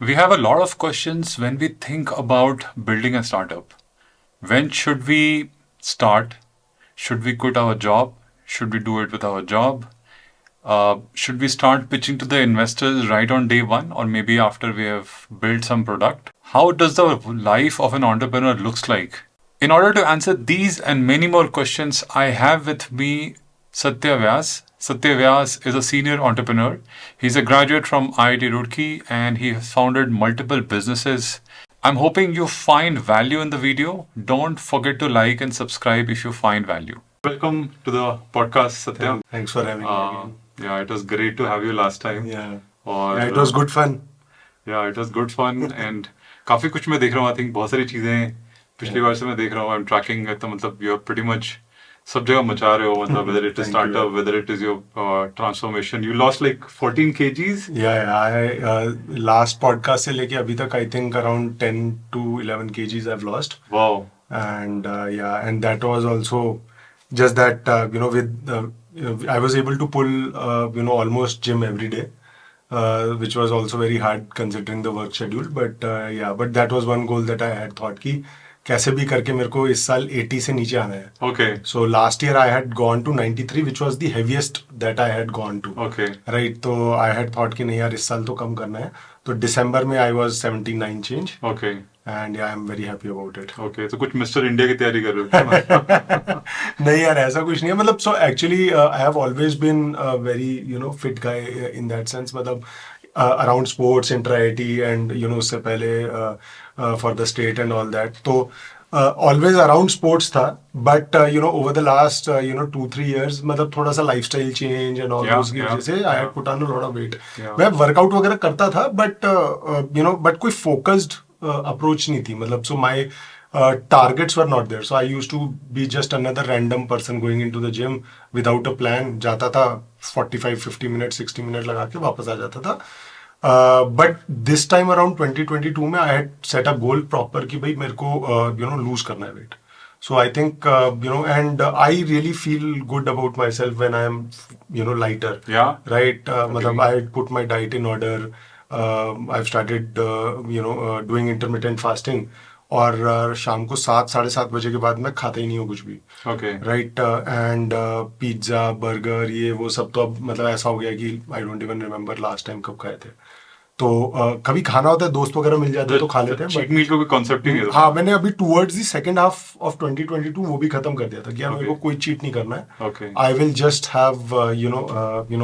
We have a lot of questions when we think about building a startup. When should we start? Should we quit our job? Should we do it with our job? Should we start pitching to the investors right on day one or maybe after we have built some product? How does the life of an entrepreneur looks like? In order to answer these and many more questions, I have with me Satya Vyas. Satya Vyas is a senior entrepreneur. He's a graduate from IIT Roorkee and he has founded multiple businesses. I'm hoping you find value in the video. Don't forget to like and subscribe if you find value. Welcome to the podcast, Satya. Thanks for having me again. Yeah, it was great to have you last time. Yeah. और Yeah, it was good fun. Yeah, it was good fun and काफी कुछ मैं देख रहा हूँ. I think बहुत सारी चीजें पिछली बार से मैं देख रहा हूँ. I'm tracking it. तो मतलब you're pretty much सब जगह मचा रहे हो. मतलब whether it is Thank startup, you. whether it is your transformation. You lost like 14 kgs. Yeah, I last podcast से लेके अभी तक I think around 10 to 11 kgs I've lost. Wow. And and that was also just that I was able to pull almost gym every day, which was also very hard considering the work schedule. But but that was one goal that I had thought कि कैसे भी करके मेरे को इस साल 80 से नीचे आना है. Okay. So last year I had gone to 93, which was the heaviest that I had gone to. Okay. Right. तो I had thought कि नहीं यार इस साल तो कम करना है. तो दिसंबर में I was 79 change. Okay. And yeah, I'm very happy about it. Okay. तो कुछ मिस्टर इंडिया की तैयारी कर रहे हो? नहीं यार ऐसा कुछ नहीं है. मतलब so actually I have always been a very fit guy in that sense. मतलब around sports, inter-IIT and उससे पहले for the state and all that. तो always around sports था. But over the last 2-3 years मतलब थोड़ा सा lifestyle change and all those की वजह से I had put on a lot of weight. मैं workout वगैरह करता था but but कोई focused approach नहीं थी. मतलब so my targets were not there. So I used to be just another random person going into the gym without a plan. जाता था 45-50 minutes 60 minutes लगा के वापस आ जाता था. But this time around 2022 में I had set a goal proper कि भाई मेरे को lose करना है weight. So I think and I really feel good about myself when I am lighter. Yeah. Right. मतलब I put my diet in order. I've started doing intermittent fasting. और शाम को 7-7:30 के बाद मैं खाता ही नहीं हूँ कुछ भी. Okay. Right. And pizza burger ये वो सब तो अब मतलब ऐसा हो गया कि I don't even remember last time कब खाए थे. तो कभी खाना होता है दोस्त वगैरह मिल जाते हैं तो खा लेते हैं. चीट मील को भी कॉन्सेप्ट ही नहीं है. हाँ मैंने अभी towards the second half of 2022 वो भी खत्म कर दिया था कि यार मेरे को कोई चीट नहीं करना है. Okay. I will just have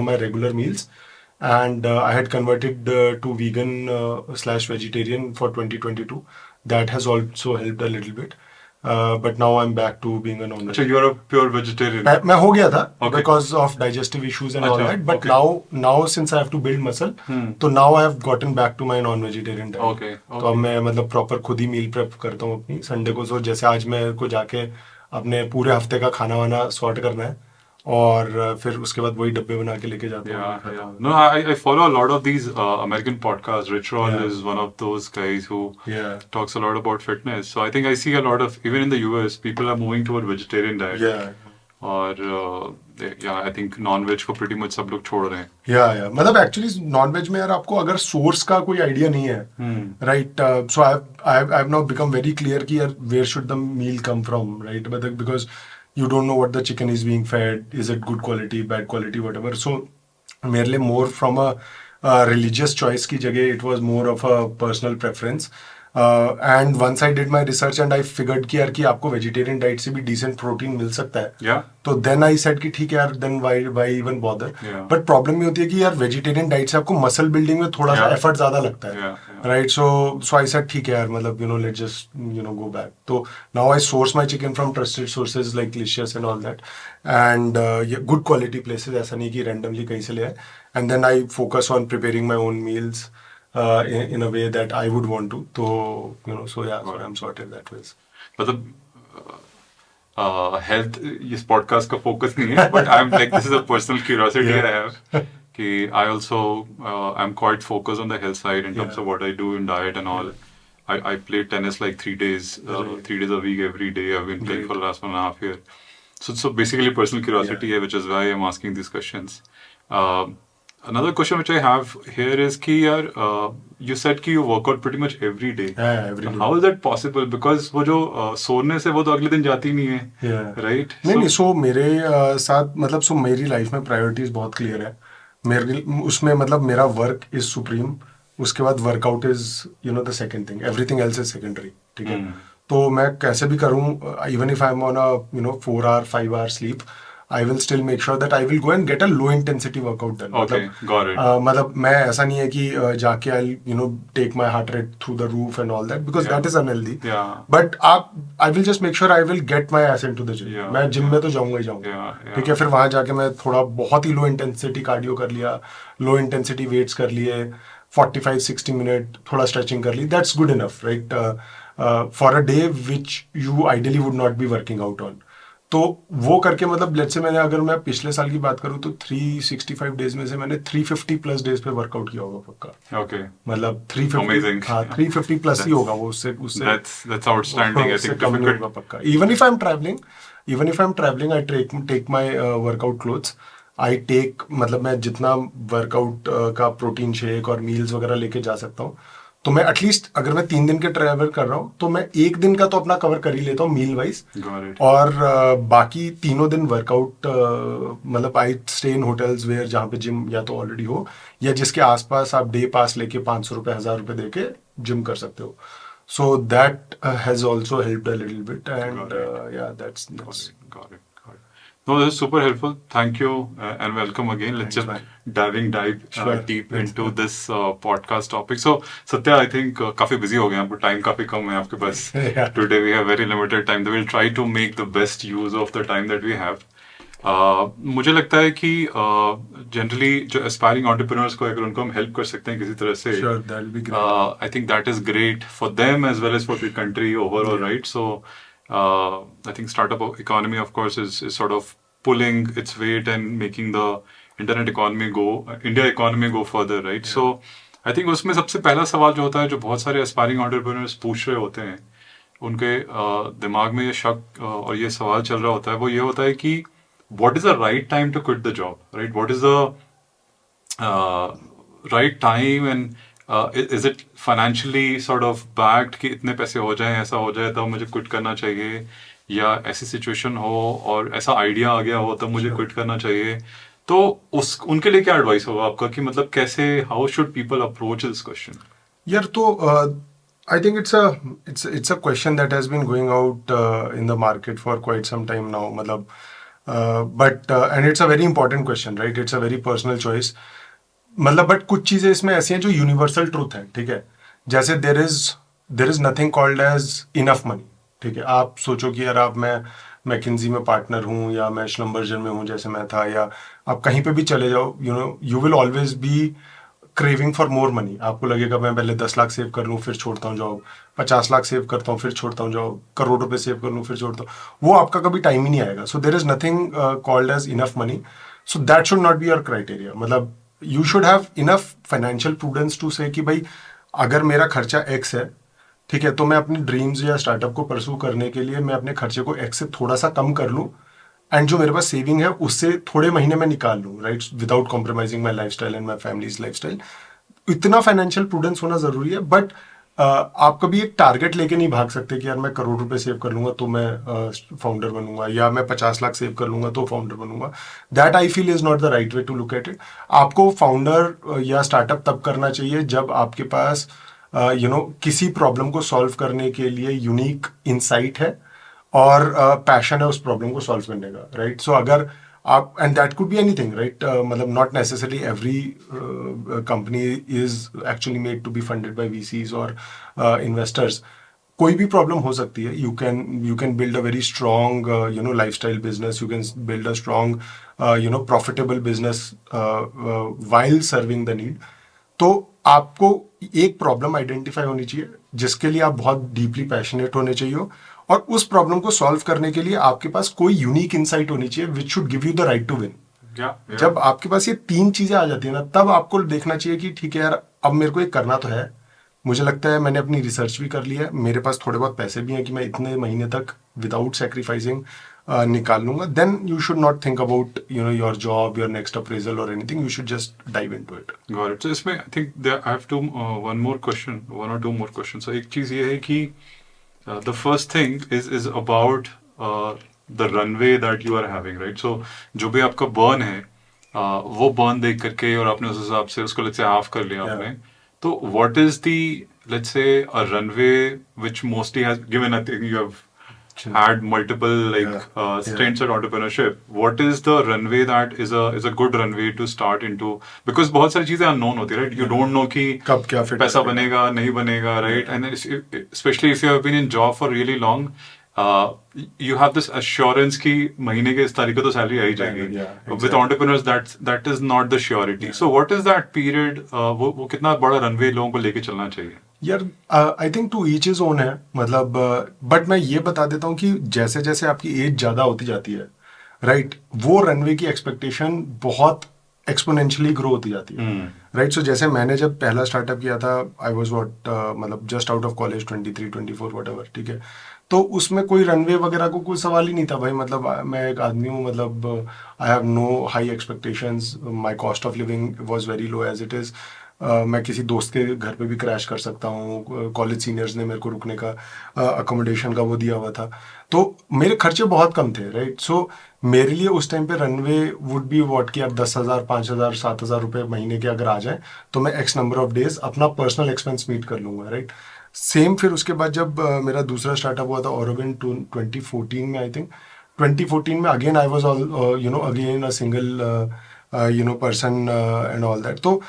my regular meals. And I had converted to vegan / vegetarian for 2022. That has also helped a little bit. But now I'm back to being a non-vegetarian. So you're a pure vegetarian. मैं हो गया था Okay. because of digestive issues and all अच्छा, that. But okay. now since I have to build muscle, तो now I have gotten back to my non-vegetarian diet. Okay, तो अब मैं मतलब proper खुद ही meal prep करता हूँ अपनी संडे को. So जैसे आज मेरे को जाके अपने पूरे हफ्ते का खाना वाना sort करना है और फिर उसके बाद वही डब्बे बना के लेके जाता हूँ. Yeah. No, I follow a lot of these American podcasts. Rich Roll is one of those guys who talks a lot about fitness. So I think I see a lot of, even in the US, people are moving toward vegetarian diet. Yeah. और I think non-veg को pretty much सब लोग छोड़ रहे हैं. Yeah. मतलब actually non-veg में यार आपको अगर source का कोई idea नहीं है, right? So I've now become very clear कि यार where should the meal come from, right? Because you don't know what the chicken is being fed. Is it good quality, bad quality, whatever. So मेरे लिए more from a religious choice की जगह it was more of a personal preference. And once I did my research and I figured कि यार कि आपको vegetarian diet से भी decent protein मिल सकता है. Yeah. तो then I said कि ठीक है यार then why even bother. Yeah. But problem ये होती है कि यार vegetarian diet से आपको muscle building में थोड़ा सा effort ज़्यादा लगता है. Yeah. Right. So I said ठीक है यार मतलब let's just go back. So now I source my chicken from trusted sources like Licious and all that. And good quality places. ऐसा नहीं कि randomly कहीं से ले आए. And then I focus on preparing my own meals. In a way that I would want to. So so I'm sorted that way. मतलब health इस podcast का focus नहीं है, but I'm like this is a personal curiosity I have कि I also I'm quite focused on the health side in terms of what I do in diet and all. I play tennis like 3 days, 3 days a week every day. I've been playing for the last 1.5 years. So basically personal curiosity, which is why I'm asking these questions. Another question which I have here is कि यार you said कि you work out pretty much every day. Yeah, every day. How is that possible? Because वो जो सोने से वो तो अगले दिन जाती नहीं है, Yeah. right? नहीं, सो मेरे साथ मतलब सो मेरी लाइफ में प्रायोरिटीज बहुत क्लियर है मेरे उसमें, मतलब मेरा वर्क इज सुप्रीम, उसके बाद workout is the second thing, everything else is secondary, ठीक है। तो मैं कैसे भी करूँ, even if I M on a 4 hour 5 hour sleep, I will still make sure that I will go and get a low intensity workout done. Okay, got it. मतलब मैं ऐसा नहीं है कि जाके I take my heart rate through the roof and all that, because that is unhealthy. Yeah. But आप I will just make sure I will get my ass into the gym. Yeah, मैं gym yeah. में तो जाऊंगा ही जाऊंगा, Yeah, ठीक है। फिर वहां जाके मैं थोड़ा बहुत ही लो इंटेंसिटी कार्डियो कर लिया, लो इंटेंसिटी वेट्स कर लिए, 45-60 मिनट थोड़ा स्ट्रेचिंग कर ली, that's good enough, right, for a day which you ideally would not be working out on. तो वो करके मतलब लेट्स से मैंने, अगर मैं पिछले साल की बात करूँ तो 365 डेज में से मैंने 350 प्लस डेज पे वर्कआउट किया होगा पक्का। Okay. मतलब 350, Amazing. हाँ 350 प्लस ही होगा वो, उससे That's outstanding. I उससे think कम नहीं difficult. होगा पक्का। Even if I am travelling I take my workout clothes, I take, मतलब मैं जितना वर्कआउट का प्रोटीन शेक और मील्स वगैरह लेके जा सकता हूँ। तो मैं एटलीस्ट अगर मैं 3 दिन के ट्रैवल कर रहा हूँ तो मैं एक दिन का तो अपना कवर कर ही लेता हूँ मील वाइज। Got it. और बाकी तीनों दिन वर्कआउट, मतलब I stay in hotels where जहाँ पे जिम या तो ऑलरेडी हो, या जिसके आसपास आप डे पास लेके 500 रुपये 1000 रुपये दे के जिम कर सकते हो। So that has also helped a little bit, and Got या that's Got it. Got it. No, this is super helpful. Thank you and welcome again. Let's Thanks, just dive Sure. deep Let's into go. this podcast topic. So, Satya, I think काफी busy हो गए हैं, आपको time काफी कम है आपके पास. Yeah. Today we have very limited time. So we'll try to make the best use of the time that we have. मुझे लगता है कि जनरली जो एस्पायरिंग एंटरप्रेन्योर्स को अगर उनको हम हेल्प कर सकते हैं किसी तरह से, Sure, that'll be great. I think that is great for them as well as for the country overall, right? So I think startup economy, of course, is sort of pulling its weight and making the India economy go further, right? So I think उसमें सबसे पहला सवाल जो होता है, जो बहुत सारे एस्पायरिंग एंटरप्रेन्योर्स पूछ रहे होते हैं, उनके दिमाग में ये शक और ये सवाल चल रहा होता है, वो ये होता है कि what is the right time to quit the job, right? What is the right time, and is it financially sort of backed कि इतने पैसे हो जाएं, ऐसा हो जाए तब मुझे क्विट करना चाहिए, या ऐसी सिचुएशन हो और ऐसा आइडिया आ गया हो तब मुझे क्विट करना चाहिए? तो उनके लिए क्या एडवाइस होगा आपका कि मतलब कैसे, how should people approach this question? यार तो I think it's a question that has been going out in the market for quite some time now, मतलब but and it's a very important question, right, it's a very personal choice. मतलब but कुछ चीजें इसमें ऐसी हैं जो universal truth है, ठीक है। जैसे there is nothing called as enough money, ठीक है। आप सोचो कि यार मैं मैकिन्जी में पार्टनर हूँ, या मैं श्लम्बर्जर में हूँ जैसे मैं था, या आप कहीं पे भी चले जाओ, you will always be craving for more money. आपको लगेगा मैं पहले 10 लाख सेव कर लूँ फिर छोड़ता हूँ जॉब, 50 लाख सेव करता हूँ फिर छोड़ता हूँ जॉब, करोड़ रुपए सेव कर लूँ फिर छोड़ता हूँ, वो आपका कभी टाइम ही नहीं आएगा। So there is nothing called as enough money, so that should not be your criteria. मतलब you should have enough financial prudence to say कि भाई अगर मेरा खर्चा एक्स है, ठीक है, तो मैं अपनी ड्रीम्स या स्टार्टअप को परसू करने के लिए मैं अपने खर्चे को एक्स से थोड़ा सा कम कर लूँ, एंड जो मेरे पास सेविंग है उससे थोड़े महीने में निकाल लूँ, right, without compromising my life style and my families life style. इतना फाइनेंशियल प्रूडेंस होना जरूरी है। बट आप कभी एक टारगेट लेके नहीं भाग सकते कि यार मैं करोड़ रुपए सेव कर लूंगा तो मैं फाउंडर बनूंगा, या मैं 50 लाख सेव कर लूंगा तो फाउंडर बनूंगा। That I feel is not the right way to look at it. आपको फाउंडर या स्टार्टअप तब करना चाहिए जब आपके पास किसी प्रॉब्लम को सॉल्व करने के लिए यूनिक इंसाइट है और पैशन है उस प्रॉब्लम को सॉल्व करने का, राइट। सो अगर आप, and that could be anything, right, मतलब not necessarily every company is actually made to be funded by VCs और इन्वेस्टर्स। कोई भी प्रॉब्लम हो सकती है। You can build a very strong lifestyle business, you can build a strong profitable business while serving the need. तो आपको एक problem identify होनी चाहिए जिसके लिए आप बहुत डीपली पैशनेट होने चाहिए, और उस प्रॉब्लम को सॉल्व करने के लिए आपके पास कोई यूनिक इंसाइट होनी चाहिए which should give you the right to win. जब आपके पास ये 3 चीजें आ जाती है ना, तब आपको देखना चाहिए कि ठीक है यार, अब मेरे को ये करना तो है, मुझे लगता है मैंने अपनी रिसर्च भी कर ली है, मेरे पास थोड़े बहुत पैसे भी हैं कि मैं इतने महीने तक विदाउट सेक्रीफाइसिंग निकाल लूंगा, then you should not think about your job, your next appraisal और anything, you should just dive into it. Got it. So इसमें I think there I have one or two more questions. So एक चीज ये है कि the first thing is about the runway that you are having, right? So जो भी आपका burn है, वो burn देख करके और आपने उस हिसाब से उसको let's say half कर लिया Yeah. आपने. तो what is the, let's say, a runway which mostly has given, I think you have had multiple stints at entrepreneurship. What is the runway that is a good runway to start into? Because बहुत सारी चीजें unknown होती है, right? You don't know कि कब क्या fit पैसा करेगा. बनेगा नहीं बनेगा, right? And then especially if you have been in job for really long, you have this assurance कि महीने के इस तारीख को तो सैलरी आ ही जाएगी. Yeah, With exactly. entrepreneurs that is not the surety. So what is that period? वो कितना बड़ा runway लोगों को लेके चलना चाहिए? यार I think to each is own है, मतलब बट मैं ये बता देता हूँ कि जैसे जैसे आपकी एज ज़्यादा होती जाती है, राइट, वो रनवे की एक्सपेक्टेशन बहुत एक्सपोनेंशियली ग्रो होती जाती है, राइट. सो जैसे मैंने जब पहला स्टार्टअप किया था, आई वाज व्हाट मतलब just out of college, 23 24 whatever, ठीक है. तो उसमें कोई रनवे वगैरह को कोई सवाल ही नहीं था भाई. मतलब मैं एक आदमी हूँ, मतलब I have no high expectations, my cost of living was very low as it is. मैं किसी दोस्त के घर पे भी क्रैश कर सकता हूँ. कॉलेज सीनियर्स ने मेरे को रुकने का, अकोमोडेशन का वो दिया हुआ था. तो मेरे खर्चे बहुत कम थे, राइट. सो मेरे लिए उस टाइम पे रनवे वुड बी वॉट कि यार 10,000 5,000 7,000 रुपये महीने के अगर आ जाए तो मैं एक्स नंबर ऑफ डेज अपना पर्सनल एक्सपेंस मीट कर लूँगा, राइट. सेम फिर उसके बाद जब मेरा दूसरा स्टार्टअप हुआ था ऑरोविन 2014 में, आई थिंक 2014 में again I was again a single person and all that. तो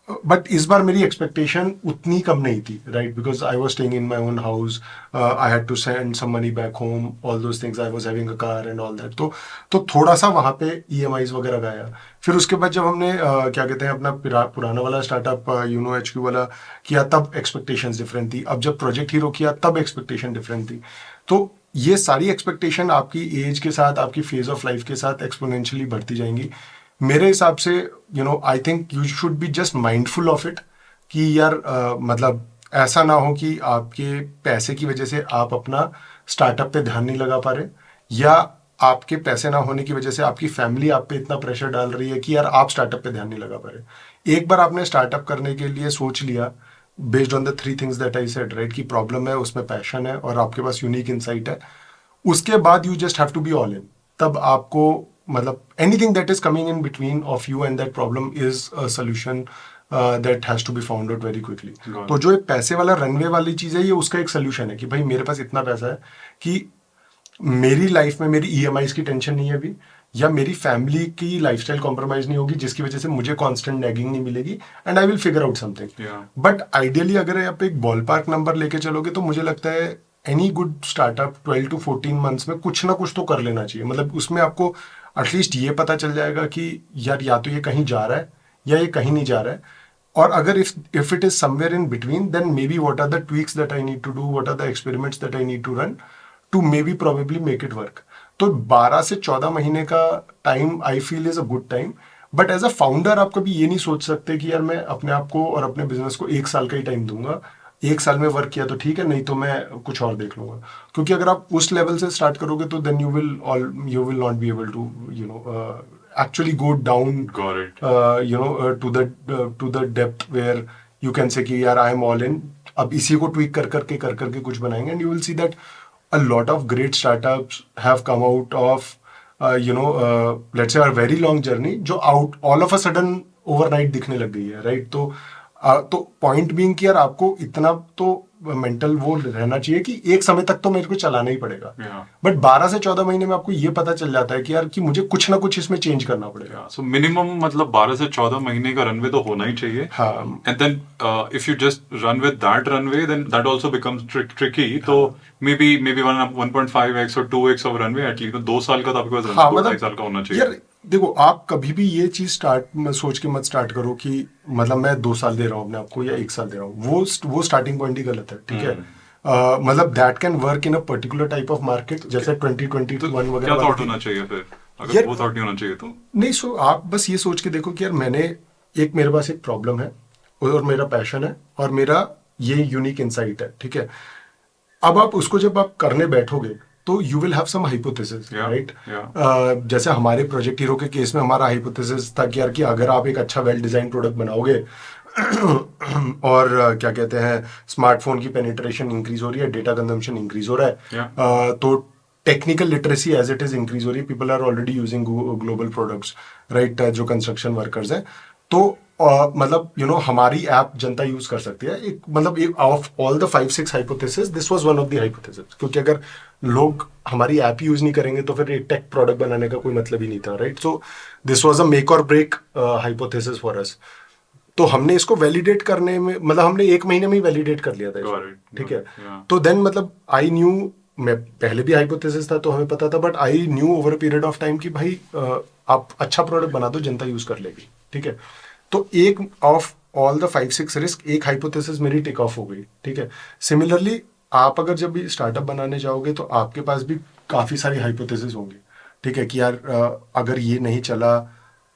बट इस बार मेरी एक्सपेक्टेशन उतनी कम नहीं थी, right, because I was staying in my own house, I had to send some money back home, all those things, I was having a car and all that. तो थोड़ा सा वहाँ पे EMIs वगैरह गया. फिर उसके बाद जब हमने क्या कहते हैं अपना पुराना वाला स्टार्टअप HQ वाला किया, तब एक्सपेक्टेशंस डिफरेंट थी. अब जब प्रोजेक्ट हीरो किया तब एक्सपेक्टेशन डिफरेंट थी. तो ये सारी एक्सपेक्टेशन आपकी एज के साथ, आपकी फेज ऑफ लाइफ के साथ एक्सपोनेंशियली बढ़ती जाएंगी. मेरे हिसाब से I think you should be just mindful of it कि यार मतलब ऐसा ना हो कि आपके पैसे की वजह से आप अपना स्टार्टअप पे ध्यान नहीं लगा पा रहे, या आपके पैसे ना होने की वजह से आपकी फैमिली आप पे इतना प्रेशर डाल रही है कि यार आप स्टार्टअप पे ध्यान नहीं लगा पा रहे. एक बार आपने स्टार्टअप करने के लिए सोच लिया based on the 3 things that I said, right, कि प्रॉब्लम है, उसमें पैशन है और आपके पास यूनिक इंसाइट है, उसके बाद you just have to be all in. तब आपको मतलब anything that is coming in between of you and that problem is a solution that has to be found out very quickly. तो जो एक पैसे वाला रनवे वाली चीज़ है, ये उसका एक सोल्यूशन है कि भाई मेरे पास इतना पैसा है कि मेरी लाइफ में मेरी EMIs की टेंशन नहीं है अभी, या मेरी फैमिली की लाइफस्टाइल कॉम्प्रोमाइज नहीं होगी जिसकी वजह से मुझे कांस्टेंट नैगिंग नहीं मिलेगी, and I will figure out something. But ideally अगर आप एक बॉल पार्क नंबर लेके चलोगे तो मुझे लगता है any good startup 12 to 14 months में कुछ ना कुछ तो कर लेना चाहिए. मतलब उसमें आपको एटलीस्ट ये पता चल जाएगा कि यार या तो ये कहीं जा रहा है या ये कहीं नहीं जा रहा है, और अगर if it is somewhere in between, then maybe what are the tweaks that I need to do, what are the experiments that I need to run to maybe probably make it work. तो 12 से 14 महीने का time I feel is a good time. But as a founder आप कभी ये नहीं सोच सकते कि यार मैं अपने आप को और अपने बिजनेस को 1 साल का ही टाइम दूंगा, 1 साल में वर्क किया तो ठीक है, नहीं तो मैं कुछ और देख लूंगा. क्योंकि अगर आप उस लेवल से स्टार्ट करोगे तो then you will not be able to actually go down Got it. to the depth where you can say कि यार I am all in, अब इसी को tweak कर करके कुछ बनाएंगे, and you will see that a lot of great startups have come out of let's say a very long journey जो all of a sudden overnight दिखने लग गई है, right. तो पॉइंट बीइंग कि यार आपको इतना तो मेंटल वो रहना चाहिए कि एक समय तक तो मेरे को चलाना ही पड़ेगा. बट 12 से 14 महीने में आपको ये पता चल जाता है कि यार कि मुझे कुछ ना कुछ इसमें चेंज करना पड़ेगा. सो मिनिमम मतलब 12 से 14 महीने का रनवे तो होना ही चाहिए. हाँ. And then if you just run with that runway then that also becomes tricky. तो मे बी 1.5x और 2x ऑफ रनवे एटलीस्ट 2 साल का तो आपके पास हाँ, रनवे मतलब 2 साल का होना चाहिए. यार देखो, आप कभी भी ये चीज सोच के मत स्टार्ट करो कि मतलब मैं 2 साल दे रहा हूँ अपने आपको या 1 साल दे रहा हूँ. वो स्टार्टिंग पॉइंट ही गलत है, ठीक है. मतलब that can work in a particular type of market, जैसे 2021 वगैरह. क्या थॉट होना चाहिए फिर अगर वो थॉट नहीं होना चाहिए तो? नहीं, सो आप बस ये सोच के देखो कि यार मेरे पास एक प्रॉब्लम है और मेरा पैशन है और मेरा ये यूनिक इंसाइट है, ठीक है. अब आप उसको जब आप करने बैठोगे तो you will have some hypothesis, Yeah, right? yeah. जैसे हमारे प्रोजेक्ट हीरो के केस में हमारा हाइपोथेसिस था कि यार कि अगर आप एक अच्छा वेल डिजाइन प्रोडक्ट बनाओगे और क्या कहते हैं, स्मार्टफोन की पेनिट्रेशन इंक्रीज हो रही है, डेटा कंजम्पशन इंक्रीज हो रहा है, Yeah. तो technical literacy as it is increase हो रही है, people are already using global products, right? जो कंस्ट्रक्शन वर्कर्स हैं, तो मतलब हमारी ऐप जनता यूज कर सकती है। एक मतलब एक of all the 5-6 hypothesis this was one of the hypothesis, क्योंकि अगर लोग हमारी ऐप यूज नहीं करेंगे तो फिर एक टेक प्रोडक्ट बनाने का कोई मतलब ही नहीं था, right? So this was a make और ब्रेक हाइपोथेसिस फॉर अस। तो हमने इसको वैलिडेट करने में, मतलब हमने 1 महीने में ही वैलिडेट कर लिया था इसको, Got it, ठीक got है? it, yeah. तो देन मतलब आई न्यू, मैं पहले भी हाइपोथेसिस था तो हमें पता था, but I knew over a period of time कि भाई आप अच्छा प्रोडक्ट बना दो, जनता यूज कर लेगी, ठीक है? तो एक ऑफ ऑल द 5-6 रिस्क, एक हाइपोथेसिस मेरी टेक ऑफ हो गई, ठीक है? सिमिलरली आप अगर जब भी स्टार्टअप बनाने जाओगे तो आपके पास भी काफ़ी सारी हाइपोथेसिस होंगी, ठीक है? कि यार अगर ये नहीं चला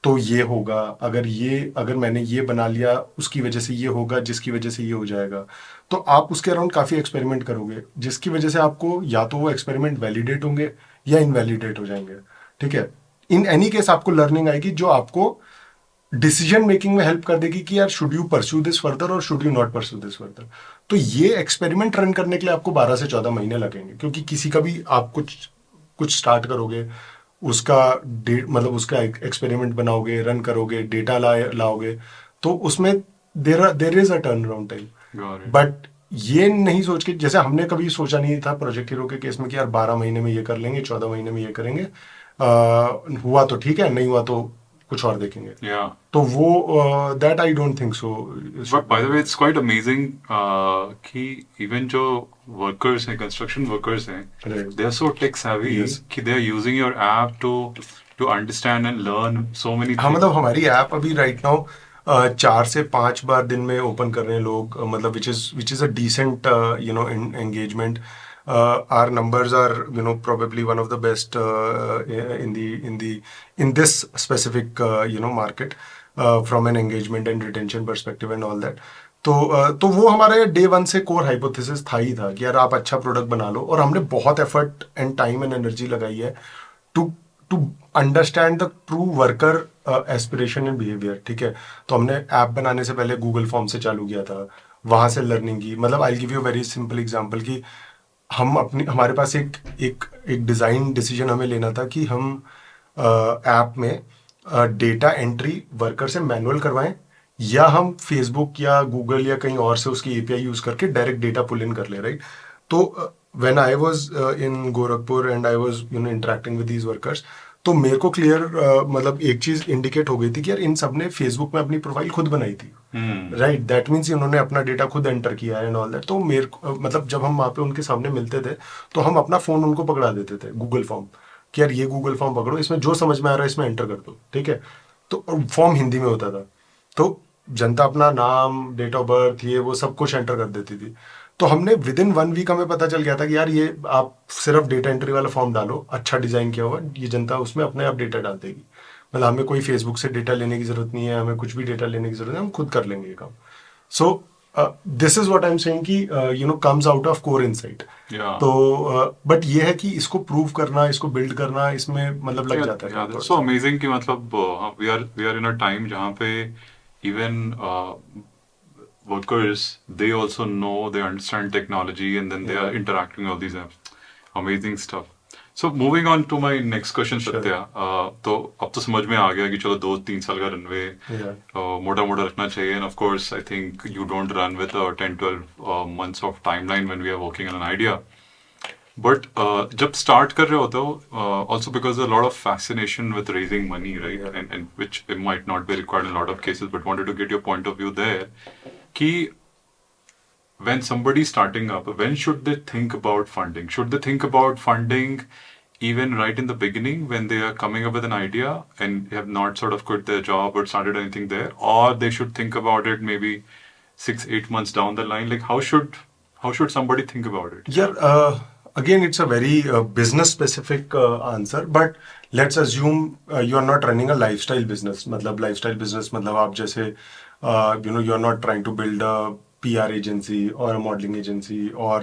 तो ये होगा, अगर मैंने ये बना लिया उसकी वजह से ये होगा, जिसकी वजह से ये हो जाएगा। तो आप उसके अराउंड काफ़ी एक्सपेरिमेंट करोगे, जिसकी वजह से आपको या तो वो एक्सपेरिमेंट वैलिडेट होंगे या इनवैलिडेट हो जाएंगे, ठीक है? इन एनी केस आपको लर्निंग आएगी जो आपको डिसीजन मेकिंग में हेल्प कर देगी कि यार should you pursue this further और should you not pursue this further. तो ये एक्सपेरिमेंट रन करने के लिए आपको 12 से 14 महीने लगेंगे, क्योंकि किसी का भी आप कुछ कुछ स्टार्ट करोगे, उसका डेट मतलब उसका एक्सपेरिमेंट बनाओगे, रन करोगे, डेटा लाओगे, तो उसमें देर is a turn around time. Got it. But ये नहीं सोच के, जैसे हमने कभी सोचा नहीं था प्रोजेक्ट हीरो के केस में कि यार 12 महीने में ये कर लेंगे, 14 महीने में ये करेंगे, हुआ तो ठीक है, नहीं हुआ तो कुछ और देखेंगे। Yeah. तो वो that I don't think so. But by the way, it's quite amazing कि even जो workers हैं, construction workers हैं, Right. they are so tech savvy Yes. कि they are using your app to understand and learn so many हाँ, things. मतलब हमारी app अभी right now 4 से 5 बार दिन में ओपन कर रहे हैं लोग, मतलब which is a decent engagement. Our numbers are probably one of the best in this specific market, from an engagement and retention perspective and all that. तो वो हमारे डे वन से कोर हाइपोथेसिस था ही था कि यार आप अच्छा प्रोडक्ट बना लो, और हमने बहुत effort and time and energy लगाई है to to understand the true worker aspiration and behaviour, ठीक है? तो हमने ऐप बनाने से पहले गूगल फॉर्म से चालू किया था, वहां से लर्निंग की। मतलब I give you very simple example कि हमारे पास एक डिज़ाइन डिसीजन हमें लेना था कि हम ऐप में डेटा एंट्री वर्कर से मैनुअल करवाएं, या हम फेसबुक या गूगल या कहीं और से उसकी एपीआई यूज करके डायरेक्ट डेटा पुल इन कर ले, राइट? तो when I was in Gorakhpur and I was interacting with these workers, तो मेरे को क्लियर मतलब एक चीज इंडिकेट हो गई थी कि यार इन सब ने फेसबुक में अपनी प्रोफाइल खुद बनाई थी, राइट? दैट मीन्स इन्होंने अपना डेटा खुद एंटर किया है एंड ऑल दैट। तो मेरे को मतलब जब हम वहाँ पे उनके सामने मिलते थे तो हम अपना फोन उनको पकड़ा देते थे गूगल फॉर्म, कि यार ये गूगल फॉर्म पकड़ो, इसमें जो समझ में आ रहा है इसमें एंटर कर दो, ठीक है? तो फॉर्म हिंदी में होता था, तो जनता अपना नाम, डेट ऑफ बर्थ, ये वो सब कुछ एंटर कर देती थी। तो हमने विद इन 1 वीक हमें पता चल गया था कि यार ये आप सिर्फ डेटा एंट्री वाला फॉर्म डालो, अच्छा डिजाइन किया हुआ, ये जनता उसमें अपने आप डेटा डाल देगी। मतलब हमें कोई फेसबुक से डेटा लेने की जरूरत नहीं है, हमें कुछ भी डेटा लेने की जरूरत है, हम खुद कर लेंगे ये काम। So this is what I am saying कि comes out of core insight. Yeah. तो बट ये है कि इसको प्रूव करना, इसको बिल्ड करना, इसमें मतलब लग जाता है Yeah, थोड़ा that's so सा। amazing कि मतलब we are in a time जहाँ पे even workers they also know, they understand technology, and then they are interacting with all these apps. Amazing stuff. So moving on to my next question, Sure. Satya. तो अब तो समझ में आ गया कि चलो 2-3 साल का रनवे Yeah. मोटा मोटा रखना चाहिए, and of course I think you don't run with a 10-12 months of timeline when we are working on an idea. But जब start कर रहे होते हो, also because a lot of fascination with raising money, right? Yeah. And which it might not be required in a lot of cases, but wanted to get your point of view there. कि when somebody starting up, when should they think about funding? Should they think about funding even right in the beginning when they are coming up with an idea and have not sort of quit their job or started anything there, or they should think about it maybe 6-8 months down the line? Like how should somebody think about it? Yeah, again, it's a very business specific answer, but let's assume you are not running a lifestyle business. मतलब lifestyle business मतलब आप जैसे you are not trying to build a PR agency or a modeling agency or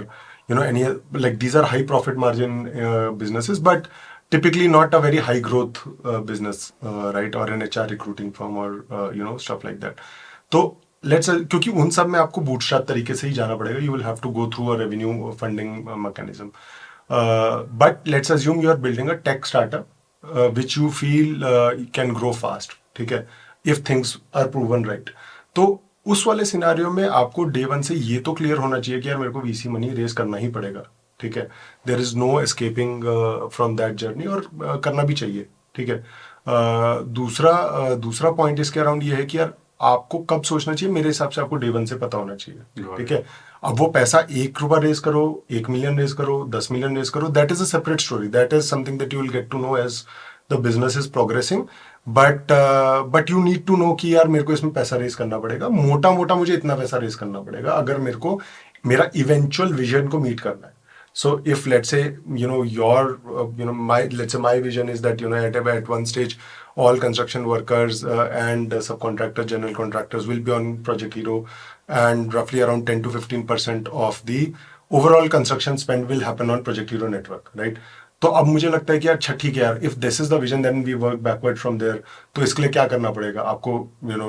any like these are high profit margin businesses, but typically not a very high growth business, right? Or an HR recruiting firm or stuff like that. तो let's क्योंकि उन सब में आपको bootstrap तरीके से ही जाना पड़ेगा. You will have to go through a revenue funding mechanism. But let's assume you are building a tech startup which you feel can grow fast. ठीक है, if things are proven right. तो उस वाले सिनारियो में आपको day one से ये तो क्लियर होना चाहिए कि यार मेरे को VC मनी रेज करना ही पड़ेगा. ठीक है, there is no escaping from that journey, और करना भी चाहिए. ठीक है. दूसरा पॉइंट इसके अराउंड ये है कि यार आपको कब सोचना चाहिए. मेरे हिसाब से आपको डे वन से पता होना चाहिए. ठीक है, अब वो पैसा 1 रुपया रेज करो, 1 मिलियन रेज करो, 10 मिलियन रेज करो, that is a separate story. That is something that you will get to know as the business is progressing. But you need to know कि यार मेरे को इसमें पैसा रेज करना पड़ेगा, मोटा मोटा मुझे इतना पैसा रेज करना पड़ेगा अगर मेरे को मेरा इवेंचुअल विजन को मीट करना है. So if let's say my vision is that at one stage all construction workers and subcontractors, general contractors will be on Project Hero, and roughly around 10 to 15% of the overall construction spend will happen on Project Hero network, right? तो अब मुझे लगता है कि यार ठीक है यार, if this is the vision then we work backward from there. तो इसके लिए क्या करना पड़ेगा आपको?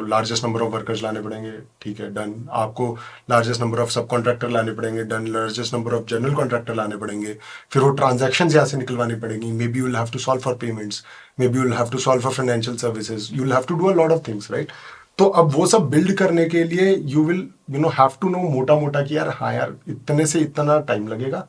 लार्जेस्ट नंबर ऑफ वर्कर्स लाने पड़ेंगे. ठीक है, डन. आपको largest number of sub contractor लाने पड़ेंगे. Done. Largest number of general contractor लाने पड़ेंगे. फिर वो ट्रांजैक्शंस यहाँ से निकलवानी पड़ेंगी. Maybe you will have to solve for payments, maybe you will have to solve for financial services, you will have to do a lot of things, right? तो अब वो सब बिल्ड करने के लिए you will have to know मोटा मोटा कि यार हाँ यार इतने से इतना टाइम लगेगा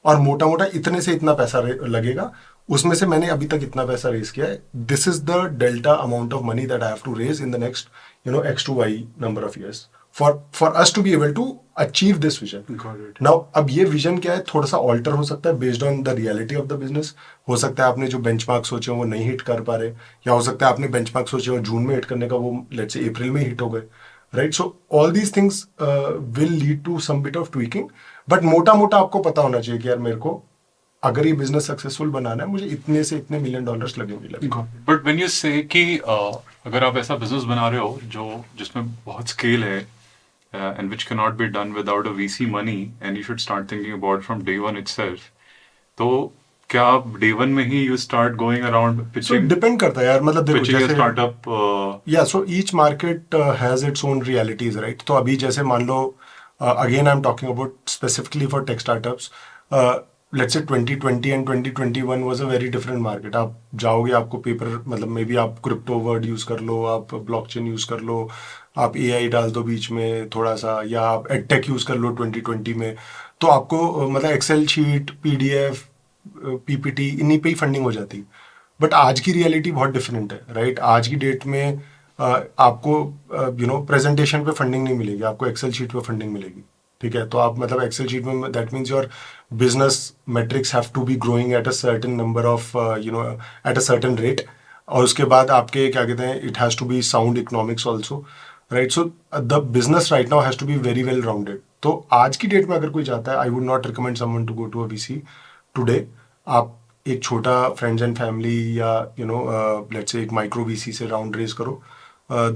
और मोटा मोटा इतने से इतना पैसा लगेगा. उसमें से मैंने अभी तक इतना पैसा रेज किया है. This is the delta amount of money that I have to raise in the next X to Y number of years for us to be able to achieve this vision. Now अब ये vision क्या है, थोड़ा सा alter हो सकता है based on the reality of the business. हो सकता है आपने जो बेंचमार्क सोचे वो नहीं हिट कर पा रहे, या हो सकता है आपने बेंचमार्क सोचे और जून में हिट करने का वो लेट्स से अप्रैल में हिट हो गए, right? So all these things will lead to some bit of tweaking. But मोटा मोटा आपको पता होना चाहिए कि यार मेरे को अगर ये बिजनेस सक्सेसफुल बनाना है मुझे इतने से इतने $1 मिलियन लगेंगे. बट व्हेन यू से कि अगर आप ऐसा बिजनेस बना रहे हो जिसमें बहुत स्केल है and which can not be done without a VC money and you should start thinking about from day one itself, तो क्या आप डे वन में ही you start going around pitching? Depend करता है यार, मतलब देखो पिचिंग जैसे स्टार्टअप. या so each market has its own realities, right? तो अभी जैसे मान लो again I am talking about specifically for tech startups. Let's से 2020 and 2021 was a very different market. आप जाओगे आपको पेपर मतलब मे बी आप क्रिप्टो वर्ड यूज कर लो, आप ब्लॉकचेन यूज कर लो, आप AI डाल दो बीच में थोड़ा सा, या आप एडटेक यूज कर लो 2020 में. तो आपको मतलब एक्सेल शीट, PDF, PPT इन्हीं पे ही फंडिंग हो जाती. बट आज की रियलिटी बहुत डिफरेंट है, राइट? आज की डेट में आपको प्रेजेंटेशन पे फंडिंग नहीं मिलेगी, आपको एक्सेल शीट पे फंडिंग मिलेगी. ठीक है, तो आप मतलब एक्सेल शीट में that means your business metrics have to be growing at a certain number of at a certain rate. और उसके बाद आपके क्या कहते हैं, it has to be sound economics also, right? So the business right now has to be very well rounded. तो आज की डेट में अगर कोई चाहता है, I would not recommend someone to go to a VC today. आप एक छोटा फ्रेंड्स एंड फैमिली या लेट्स से एक माइक्रो VC से राउंड रेज करो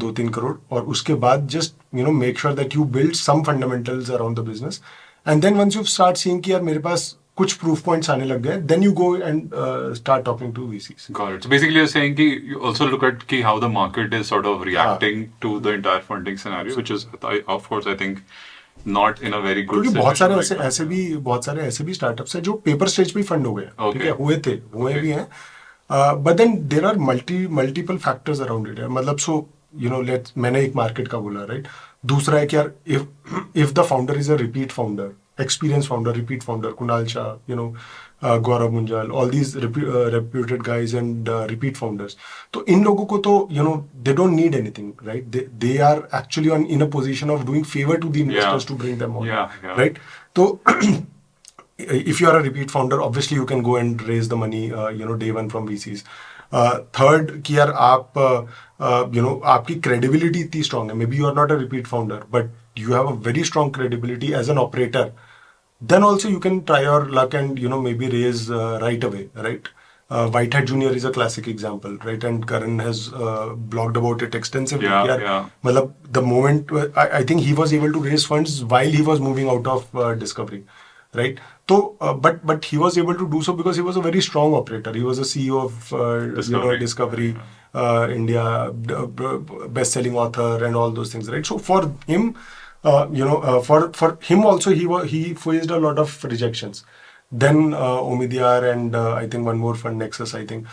2-3 करोड़, और उसके बाद just make sure that you build some fundamentals around the business. And then once you start seeing कि यार मेरे पास कुछ प्रूफ पॉइंट्स आने लग गए, then you go and start talking to VCs. Got it. So basically, you're saying कि you also look at कि how the market is sort of reacting to the entire funding scenario, which is, of course, I think not in a very good क्योंकि बहुत सारे situation right now. बहुत सारे ऐसे भी startups हैं जो पेपर स्टेज पे ही फंड हो गए. Okay. ठीक है, हुए Okay. भी हैं. But then there are multiple factors around it. मतलब सो लेट्स, मैंने एक मार्केट का बोला, राइट? दूसरा है कि यार if the founder is a repeat founder, experience founder, repeat founder, Kunal Shah, Gaurav Munjal, all these reputed guys and repeat founders. तो इन लोगों को तो they don't need anything, right? They are actually in a position of doing favour to the investors to bring them on, Yeah. Right? तो if you are a repeat founder, obviously you can go and raise the money, day one from VCs. Third, कि यार आप आपकी credibility इतनी strong है. Maybe you are not a repeat founder, but you have a very strong credibility as an operator. Then also you can try your luck and maybe raise right away, right? Whitehead Jr. is a classic example, right? And Karan has blogged about it extensively. Yeah, यार, yeah. मतलब the moment I think he was able to raise funds while he was moving out of Discovery, right? So, but he was able to do so because he was a very strong operator. He was a CEO of Discovery. Discovery Yeah. India, best-selling author, and all those things, right? So for him, for him also, he faced a lot of rejections. Then Omidyar and I think one more fund, Nexus, I think,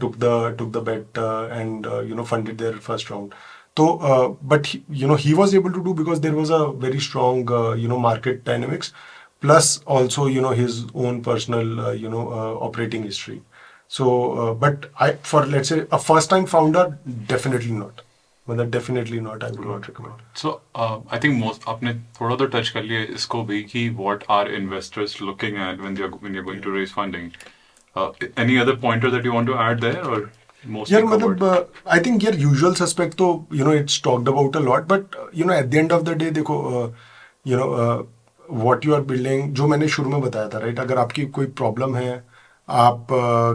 took the bet and funded their first round. So, but he was able to do because there was a very strong market dynamics, plus also his own personal operating history. So, but for let's say a first time founder, definitely not. Well, definitely not. I would not recommend. So, I think most आपने थोड़ा तो touch कर लिया इसको भी कि what are investors looking at when you're going to raise funding. Any other pointer that you want to add there or mostly यार covered? मतलब आई थिंक यार यूजुअल सस्पेक्ट तो it's talked about a lot, but at the end of the day देखो, you know what you are building, जो मैंने शुरू में बताया था, राइट? अगर आपकी कोई प्रॉब्लम है, आप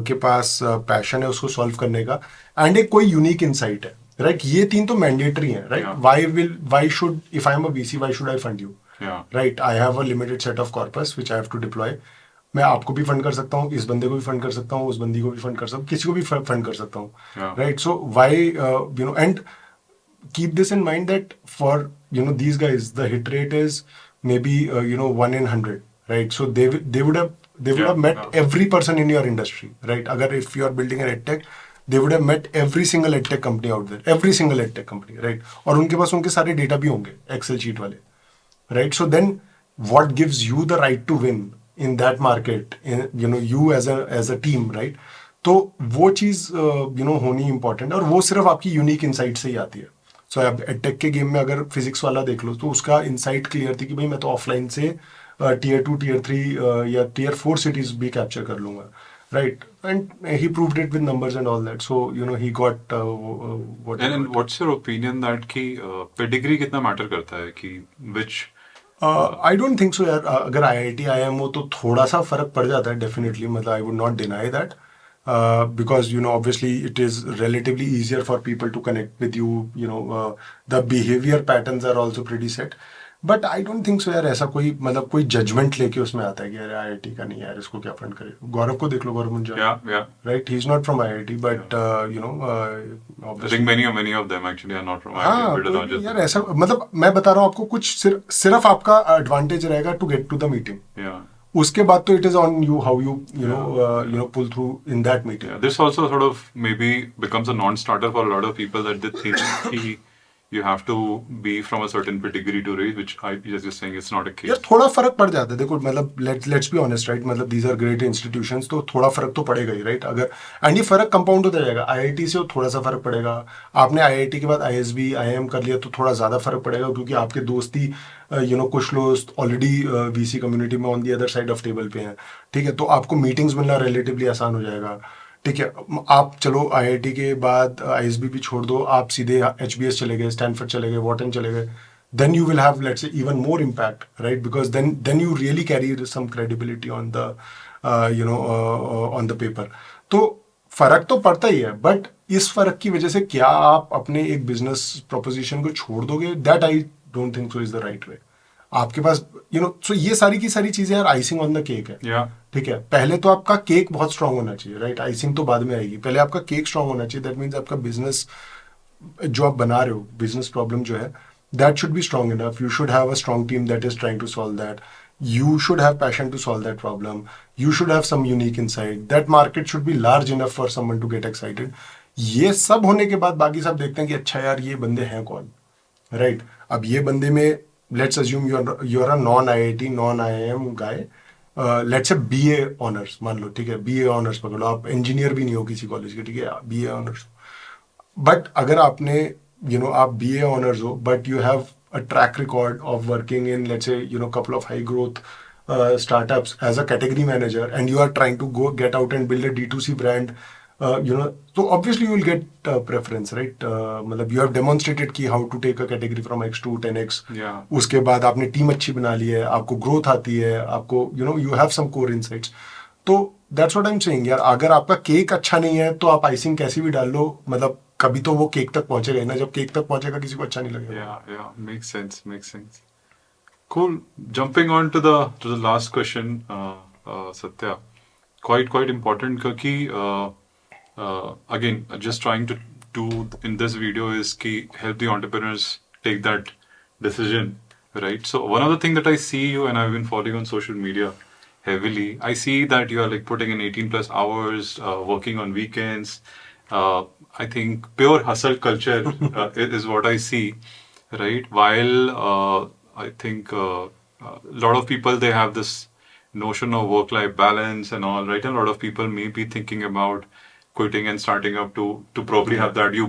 के पास पैशन है उसको सॉल्व करने का, एंड एक कोई यूनिक इनसाइट है, राइट? ये तीन तो मैंडेटरी है, right? Yeah. Why should, if I am a VC, why should I fund you? Yeah. Right? I have a limited set of corpus which I have to deploy. मैं आपको भी fund कर सकता हूँ, इस बंदे को भी फंड कर सकता हूँ, उस बंदी को भी फंड कर सकता हूँ, किसी को भी फंड कर सकता हूँ, Yeah. Right? So why and keep this in mind that for these guys, the hit rate is maybe 1 in 100, right? So they would have Yeah, met yeah. every person in your industry, right? Agar if you are building an edtech, they would have met every single edtech company out there, every single edtech company, right? और उनके पास उनके सारे data भी होंगे Excel sheet वाले, right? So then what gives you the right to win in that market, you as a team, right? तो वो चीज़ होनी इंपॉर्टेंट है, और वो सिर्फ आपकी यूनिक इंसाइट से ही आती है. सो अब एडटेक के गेम में अगर फिजिक्स वाला देख लो, तो उसका इंसाइट क्लियर थी कि भाई मैं तो ऑफलाइन से टीयर 2 टीयर 3 या टीयर 4 सिटीज भी कैप्चर कर लूंगा, right? And he proved it with numbers and all that. So he got what. And what's your opinion that कि pedigree कितना matter करता है कि which I don't think so यार. अगर IIT IIM हो तो थोड़ा सा फर्क पड़ जाता है डेफिनेटली, मतलब आई would not deny that, because obviously it is relatively easier for people to connect with you. The behavior patterns are also pretty set, but I don't think so यार ऐसा कोई मतलब कोई जजमेंट लेके उसमें आता है कि यार IIT का नहीं यार, इसको क्या फंड करे. गौरव को देख लो, गौरव मुंजा, yeah. Right? He is not from IIT, but I think many of them actually are not from IIT. हाँ, But तो not just यार ऐसा मतलब मैं बता रहा हूँ आपको, कुछ सिर्फ आपका एडवांटेज रहेगा to get to the meeting. yeah. उसके बाद तो it is on you how you pull through in that meeting. Yeah, this also sort of maybe becomes a non-starter for a lot of people that they think कि you have to be from a certain pedigree to raise, which I just saying it's not a यार case. थोड़ा फर्क पड़ जाता है. देखो मतलब let's be honest, right? मतलब दीज आर ग्रेट इंस्टीट्यूशंस, तो थोड़ा फर्क तो पड़ेगा ही, राइट? अगर एंड ये फर्क कंपाउंड होता जाएगा. IIT से थोड़ा सा फर्क पड़ेगा. आपने IIT के बाद ISB IIM कर लिया तो थोड़ा ज्यादा फर्क पड़ेगा, क्योंकि आपके दोस्ती कुछ लोग ऑलरेडी VC कम्युनिटी में on the other side of table पे हैं, ठीक है? तो आपको मीटिंग्स मिलना रिलेटिवली आसान हो जाएगा, ठीक है? आप चलो IIT के बाद ISB भी छोड़ दो, आप सीधे HBS चले गए, स्टैनफोर्ड चले गए, वॉर्टन चले गए, then you will have, let's say, even more impact, right? Because then you really carry some credibility on the on the paper. तो फर्क तो पड़ता ही है, बट इस फर्क की वजह से क्या आप अपने एक बिजनेस प्रोपोजिशन को छोड़ दोगे? That I don't think so is the right वे. आपके पास सो ये सारी की सारी चीजें यार आइसिंग ऑन द केक है. Yeah. ठीक है, पहले तो आपका केक बहुत स्ट्रांग होना चाहिए, राइट? आइसिंग तो बाद में आएगी, पहले आपका केक स्ट्रांग होना चाहिए. दैट मीन्स आपका बिजनेस जो आप बना रहे हो, बिजनेस प्रॉब्लम जो है, that should be strong enough. You should have a strong team that is trying to solve that. You should have passion to solve that problem. You should have some unique insight. That market should be large enough for someone to get excited. ये सब होने के बाद बाकी सब देखते हैं कि अच्छा यार ये बंदे हैं कौन, राइट? अब ये बंदे में let's assume you are a non IIT non IIM guy, let's say BA honours मान लो, ठीक है? BA ऑनर्स पकड़ लो, आप इंजीनियर भी नहीं हो किसी कॉलेज के, ठीक है? BA honours. बट अगर आपने आप BA ऑनर्स हो, but you have a track record of working in let's say couple of high growth startups as a category manager, and you are trying to go get out and build a D2C brand, so obviously you will get preference, right? मतलब you have demonstrated कि how to take a category from X to 10X. Yeah. उसके बाद आपने team अच्छी बना ली है, आपको growth आती है, आपको you have some core insights. तो that's what I am saying यार, अगर आपका केक अच्छा नहीं है तो आप आइसिंग कैसी भी डाल लो, मतलब कभी तो वो केक तक पहुंचेगा ही ना, जब केक तक पहुंचेगा किसी को अच्छा नहीं लगेगा। Yeah, makes sense, makes sense. Cool. Jumping on to the last question, Satya. Quite important क्योंकि again just trying to do in this video is कि help the entrepreneurs take that decision, right? So one of the things that I see you, and I've been following on social media heavily, I see that you are like putting in 18 plus hours, working on weekends. I think pure hustle culture is what I see, right? While I think a lot of people, they have this notion of work-life balance and all, right? And a lot of people may be thinking about quitting and starting up to probably have that you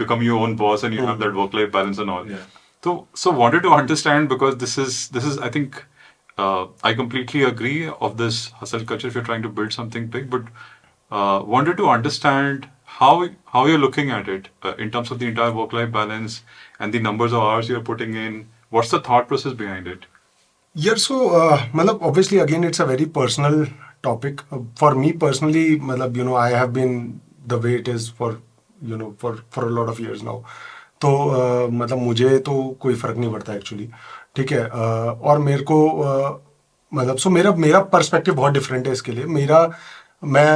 become your own boss and you have that work-life balance and all. Yeah. So wanted to understand, because this is I think I completely agree of this hustle culture if you're trying to build something big, but wanted to understand how you're looking at it in terms of the entire work-life balance and the numbers of hours you're putting in. What's the thought process behind it? यार so मतलब obviously again it's a very personal topic for me personally, मतलब you know I have been the way it is for you know for a lot of years now. तो मतलब मुझे तो कोई फर्क नहीं पड़ता एक्चुअली, ठीक है। और मेरे को मतलब सो मेरा मेरा पर्सपेक्टिव बहुत डिफरेंट है इसके लिए। मेरा मैं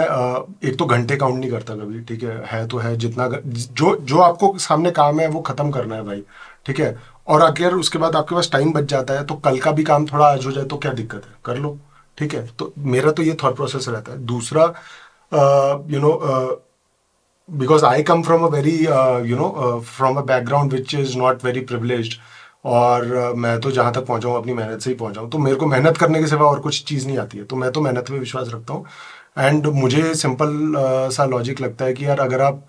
एक तो घंटे काउंट नहीं करता कभी, ठीक है तो है जितना जो जो आपको सामने काम है वो खत्म करना है भाई, ठीक है। और अगर उसके बाद आपके पास टाइम बच जाता है तो कल का भी काम थोड़ा आज हो जाए तो क्या दिक्कत है, कर लो, ठीक है। तो मेरा तो ये थॉट प्रोसेस रहता है। दूसरा you know because I come from a very from a background which is not very privileged, और मैं तो जहाँ तक पहुँचा हूँ अपनी मेहनत से ही पहुँचा हूँ, तो मेरे को मेहनत करने के सिवा और कुछ चीज़ नहीं आती है, तो मैं तो मेहनत में विश्वास रखता हूँ। एंड मुझे सिंपल सा लॉजिक लगता है कि यार अगर आप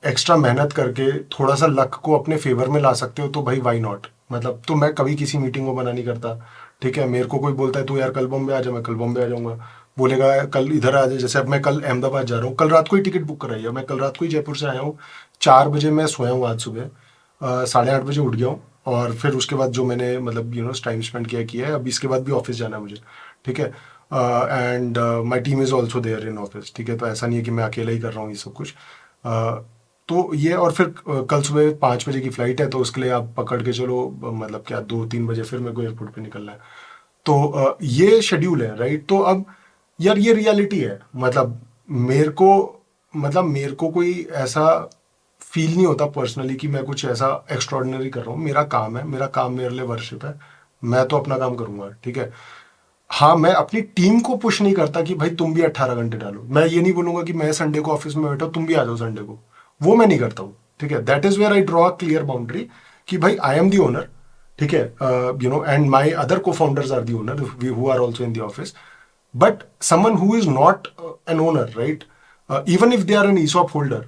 एक्स्ट्रा मेहनत करके थोड़ा सा लक को अपने फेवर में ला सकते हो तो भाई वाई नॉट। मतलब तो मैं कभी किसी मीटिंग को मना नहीं करता, ठीक है। मेरे को कोई बोलता है तू यार कल बॉम्बे आ जा, मैं कल बॉम्बे आ जाऊँगा। बोलेगा कल इधर आ जाए, जैसे अब मैं कल अहमदाबाद जा रहा हूँ, कल रात को ही टिकट बुक कराई है। मैं कल रात को ही जयपुर से आया हूँ, 4 बजे मैं सोया हूँ आज सुबह, 8:30 बजे उठ गया हूँ। और फिर उसके बाद जो मैंने मतलब टाइम स्पेंड किया है, अब इसके बाद भी ऑफिस जाना है मुझे, ठीक है। And my team is also there in office, ठीक है। तो ऐसा नहीं है कि मैं अकेला ही कर रहा हूँ ये सब कुछ। तो ये, और फिर कल सुबह 5 बजे की फ़्लाइट है, तो उसके लिए आप पकड़ के चलो मतलब क्या 2-3 बजे फिर मेरे को एयरपोर्ट पे निकलना है। तो ये शेड्यूल है, राइट। तो अब यार ये रियलिटी है। मेरे को कोई ऐसा फील नहीं होता पर्सनली कि मैं कुछ ऐसा एक्स्ट्रॉर्डिनरी कर रहा हूँ। मेरा काम है, मेरा काम मेरे लिए वर्शिप है, मैं तो अपना काम करूँगा, ठीक है। हाँ, मैं अपनी टीम को पुश नहीं करता कि भाई तुम भी 18 घंटे डालो। मैं ये नहीं बोलूँगा कि मैं संडे को ऑफिस में बैठा हूँ, तुम भी आ जाओ संडे को, वो मैं नहीं करता हूँ, ठीक है। That is where I draw a clear boundary कि भाई आई एम दी ओनर, ठीक है। And my other co founders are the owner who are also in the office, but someone who is not an owner, right? Even if they are an ESOP holder,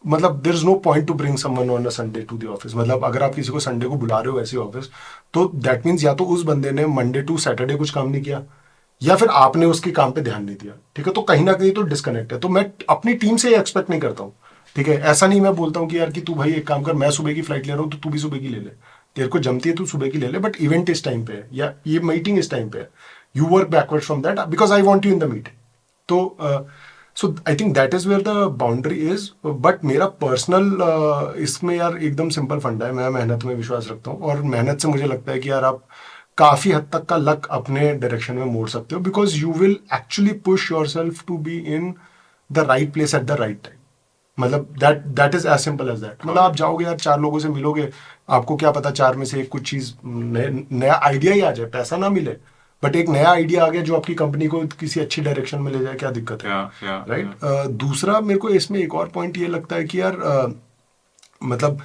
मतलब there is no point to bring someone on a Sunday to the office। मतलब अगर आप किसी को Sunday को बुला रहे हो वैसे ऑफिस, तो दैट मीन्स या तो उस बंदे ने मंडे टू सैटरडे कुछ काम नहीं किया, या फिर आपने उसके काम पे ध्यान नहीं दिया, ठीक है। तो कहीं ना कहीं तो डिस्कनेक्ट है। तो मैं अपनी टीम से ये एक्सपेक्ट नहीं करता हूँ, ठीक है। ऐसा नहीं मैं बोलता हूँ कि यार कि तू भाई एक काम कर, मैं सुबह की फ्लाइट ले रहा हूँ तो तू भी सुबह की ले ले, तेरे को जमती है तू सुबह की ले ले, बट इवेंट इस टाइम पे है या ये मीटिंग इस टाइम पे है, you work backward from that because I want you in the meeting. तो so I think that is where the boundary is. But मेरा पर्सनल इसमें यार एकदम सिंपल फंडा है, मैं मेहनत में विश्वास रखता हूँ, और मेहनत से मुझे लगता है कि यार आप काफ़ी हद तक का लक अपने डायरेक्शन में मोड़ सकते हो, because you will actually push yourself to be in the right place at the right time. मतलब that is as simple as that. मतलब आप जाओगे यार, 4 लोगों से मिलोगे, आपको क्या पता 4 में से एक कुछ चीज़ नया आइडिया ही आ जाए, पैसा ना मिले बट एक नया आइडिया आ गया जो आपकी कंपनी को किसी अच्छी डायरेक्शन में ले जाए, क्या दिक्कत है, राइट। दूसरा मेरे को इसमें एक और पॉइंट ये लगता है कि यार मतलब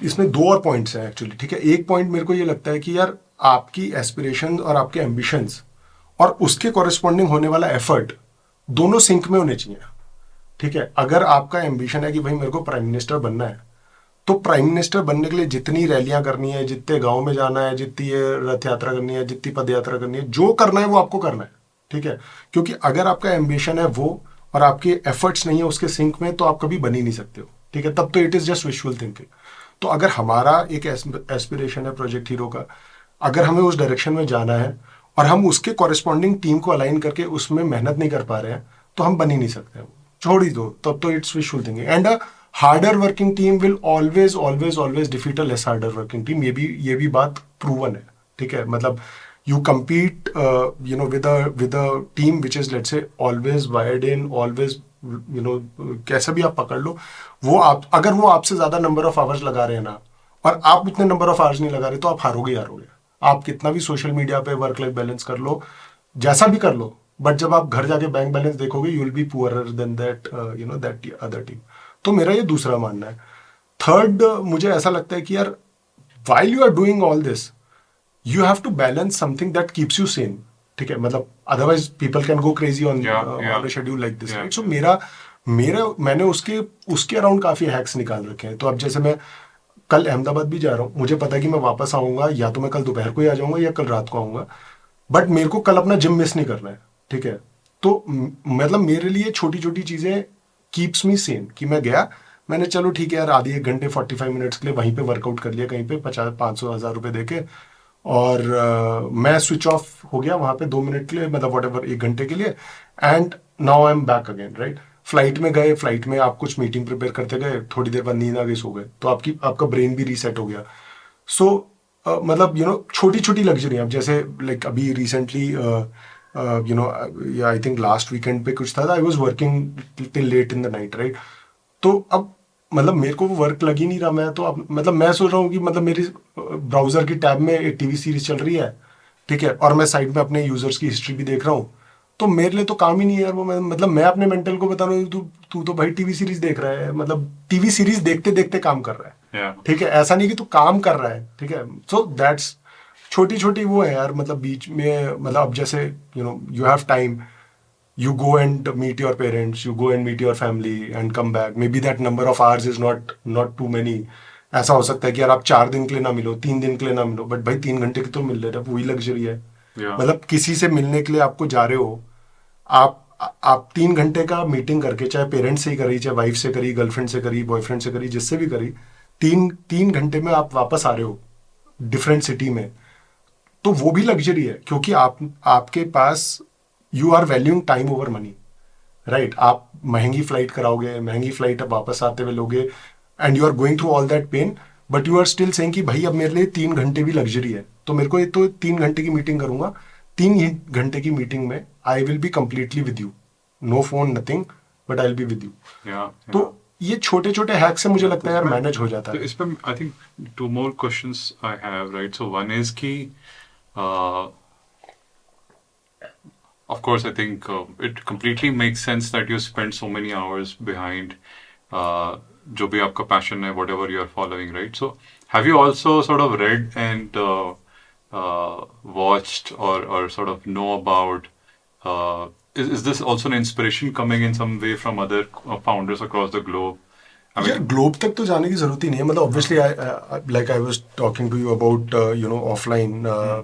इसमें 2 और पॉइंट्स हैं एक्चुअली, ठीक है। एक पॉइंट मेरे को ये लगता है कि यार आपकी एस्पिरेशन और आपके एम्बिशंस और उसके कॉरेस्पॉन्डिंग होने वाला एफर्ट दोनों सिंक में होने चाहिए, ठीक है। अगर आपका एम्बिशन है कि भाई मेरे को प्राइम मिनिस्टर बनना है, तो प्राइम मिनिस्टर बनने के लिए जितनी रैलियां करनी है, जितने गांव में जाना है, जितनी रथ यात्रा करनी है, जितनी पद यात्रा करनी है, जो करना है वो आपको करना है, ठीक है। क्योंकि अगर आपका एम्बिशन है वो और आपके एफर्ट्स नहीं है उसके सिंक में, तो आप कभी बन ही नहीं सकते हो, ठीक है। तब तो it is just visual thinking. तो अगर हमारा एक एस्पिरेशन है प्रोजेक्ट हीरो का, अगर हमें उस डायरेक्शन में जाना है और हम उसके कॉरेस्पॉन्डिंग टीम को अलाइन करके उसमें मेहनत नहीं कर पा रहे हैं, तो हम बन ही नहीं सकते, छोड़ ही दो, तब तो it's wishful thinking. And a harder working team will always always always defeat a less harder working team, ये भी बात प्रूवन है, ठीक है। मतलब you compete with a team which is let's say always wired in, always कैसा भी आप पकड़ लो, वो आप अगर वो आपसे ज्यादा नंबर ऑफ आवर्स लगा रहे हैं ना, और आप उतने नंबर ऑफ आवर्स नहीं लगा रहे, तो आप हारोगे ही हारोगे। आप कितना भी सोशल मीडिया पे वर्क लाइफ बैलेंस कर लो, जैसा भी कर लो, बट जब आप घर जाके बैंक बैलेंस देखोगे, you will be poorer than that that other team. तो मेरा ये दूसरा मानना है। थर्ड, मुझे ऐसा लगता है कि यार, while you are doing all this, you have to balance something that keeps you sane, ठीक है। मतलब otherwise people can go crazy on on a schedule like this, right? So मेरा मेरा मैंने उसके उसके अराउंड काफी हैक्स निकाल रखे हैं। तो अब जैसे मैं कल अहमदाबाद भी जा रहा हूँ, मुझे पता है कि मैं वापस आऊंगा, या तो मैं कल दोपहर को ही आ जाऊंगा या कल रात को आऊंगा, बट मेरे को कल अपना जिम मिस नहीं करना है, ठीक है। तो मतलब मेरे लिए छोटी छोटी चीजें कीप्स मी सेन, कि मैं गया, मैंने चलो ठीक है यार, आधी एक घंटे 45 मिनट्स के लिए वहीं पे वर्कआउट कर लिया, कहीं पे 50, 500, 1000 रुपए देके, और मैं स्विच ऑफ हो गया वहां पे 2 मिनट के लिए, मतलब वट एवर, 1 घंटे के लिए, and now I am back again, right. Flight में गए, फ्लाइट में आप कुछ मीटिंग प्रिपेयर करते गए, थोड़ी देर बाद नींद आ गई, सो गए, तो आपका ब्रेन भी रीसेट हो गया। सो मतलब छोटी छोटी लग्जरी, अब जैसे लाइक अभी recently I think last weekend पे कुछ था, I was working till late in the night, right. तो अब मतलब मेरे को वो वर्क लग ही नहीं रहा, मैं तो अब मतलब मैं सोच रहा हूँ कि मतलब मेरी ब्राउजर की टैब में एक टीवी सीरीज चल रही है, ठीक है, और मैं साइड में अपने यूजर्स की हिस्ट्री भी देख रहा हूँ, तो मेरे लिए तो काम ही नहीं है यार वो। मतलब मैं अपने मेंटल को बता रहा हूँ, तू तू तो भाई टीवी सीरीज देख रहा है, मतलब टीवी सीरीज देखते देखते काम कर रहा है, ठीक है, ऐसा नहीं कि तू काम कर रहा है, ठीक है। सो दैट्स छोटी छोटी वो है यार, मतलब बीच में, मतलब अब जैसे you have time, you go and meet your parents, you go and meet your family and come back, maybe that number of hours is not too many। ऐसा हो सकता है कि यार आप 4 दिन के लिए ना मिलो, 3 दिन के लिए ना मिलो, बट भाई 3 घंटे की तो मिल रहे हैं, वही लग्जरी है। मतलब किसी से मिलने के लिए आपको जा रहे हो, आप 3 घंटे का मीटिंग करके, चाहे पेरेंट्स से ही करी, चाहे वाइफ से करी, गर्लफ्रेंड से करी, बॉयफ्रेंड से करी, जिससे भी करी, तीन तीन घंटे में आप वापस आ रहे हो डिफरेंट सिटी में, तो वो भी लग्जरी है, क्योंकि आपके पास you are valuing time over money, right. आप महंगी फ्लाइट कराओगे, महंगी फ्लाइट अब वापस आते हुए लोगे, and you are going through all that pain, but you are still saying कि भाई अब मेरे लिए 3 घंटे भी लग्जरी है, तो मेरे को ये तो 3 घंटे की मीटिंग करूंगा, 3 घंटे की मीटिंग में I will be completely with you, no phone, nothing, but I will be with you. तो ये छोटे छोटे हैक से मुझे लगता है यार मैनेज हो जाता तो है। इस पे I think two more questions I have, right. So one is कि of course, I think it completely makes sense that you spend so many hours behind जो भी आपका passion है, whatever you are following, right? So, have you also sort of read and watched or sort of know about is this also an inspiration coming in some way from other founders across the globe? I यार mean, globe तक तो जाने की जरूरत ही नहीं है, मतलब obviously like I was talking to you about offline,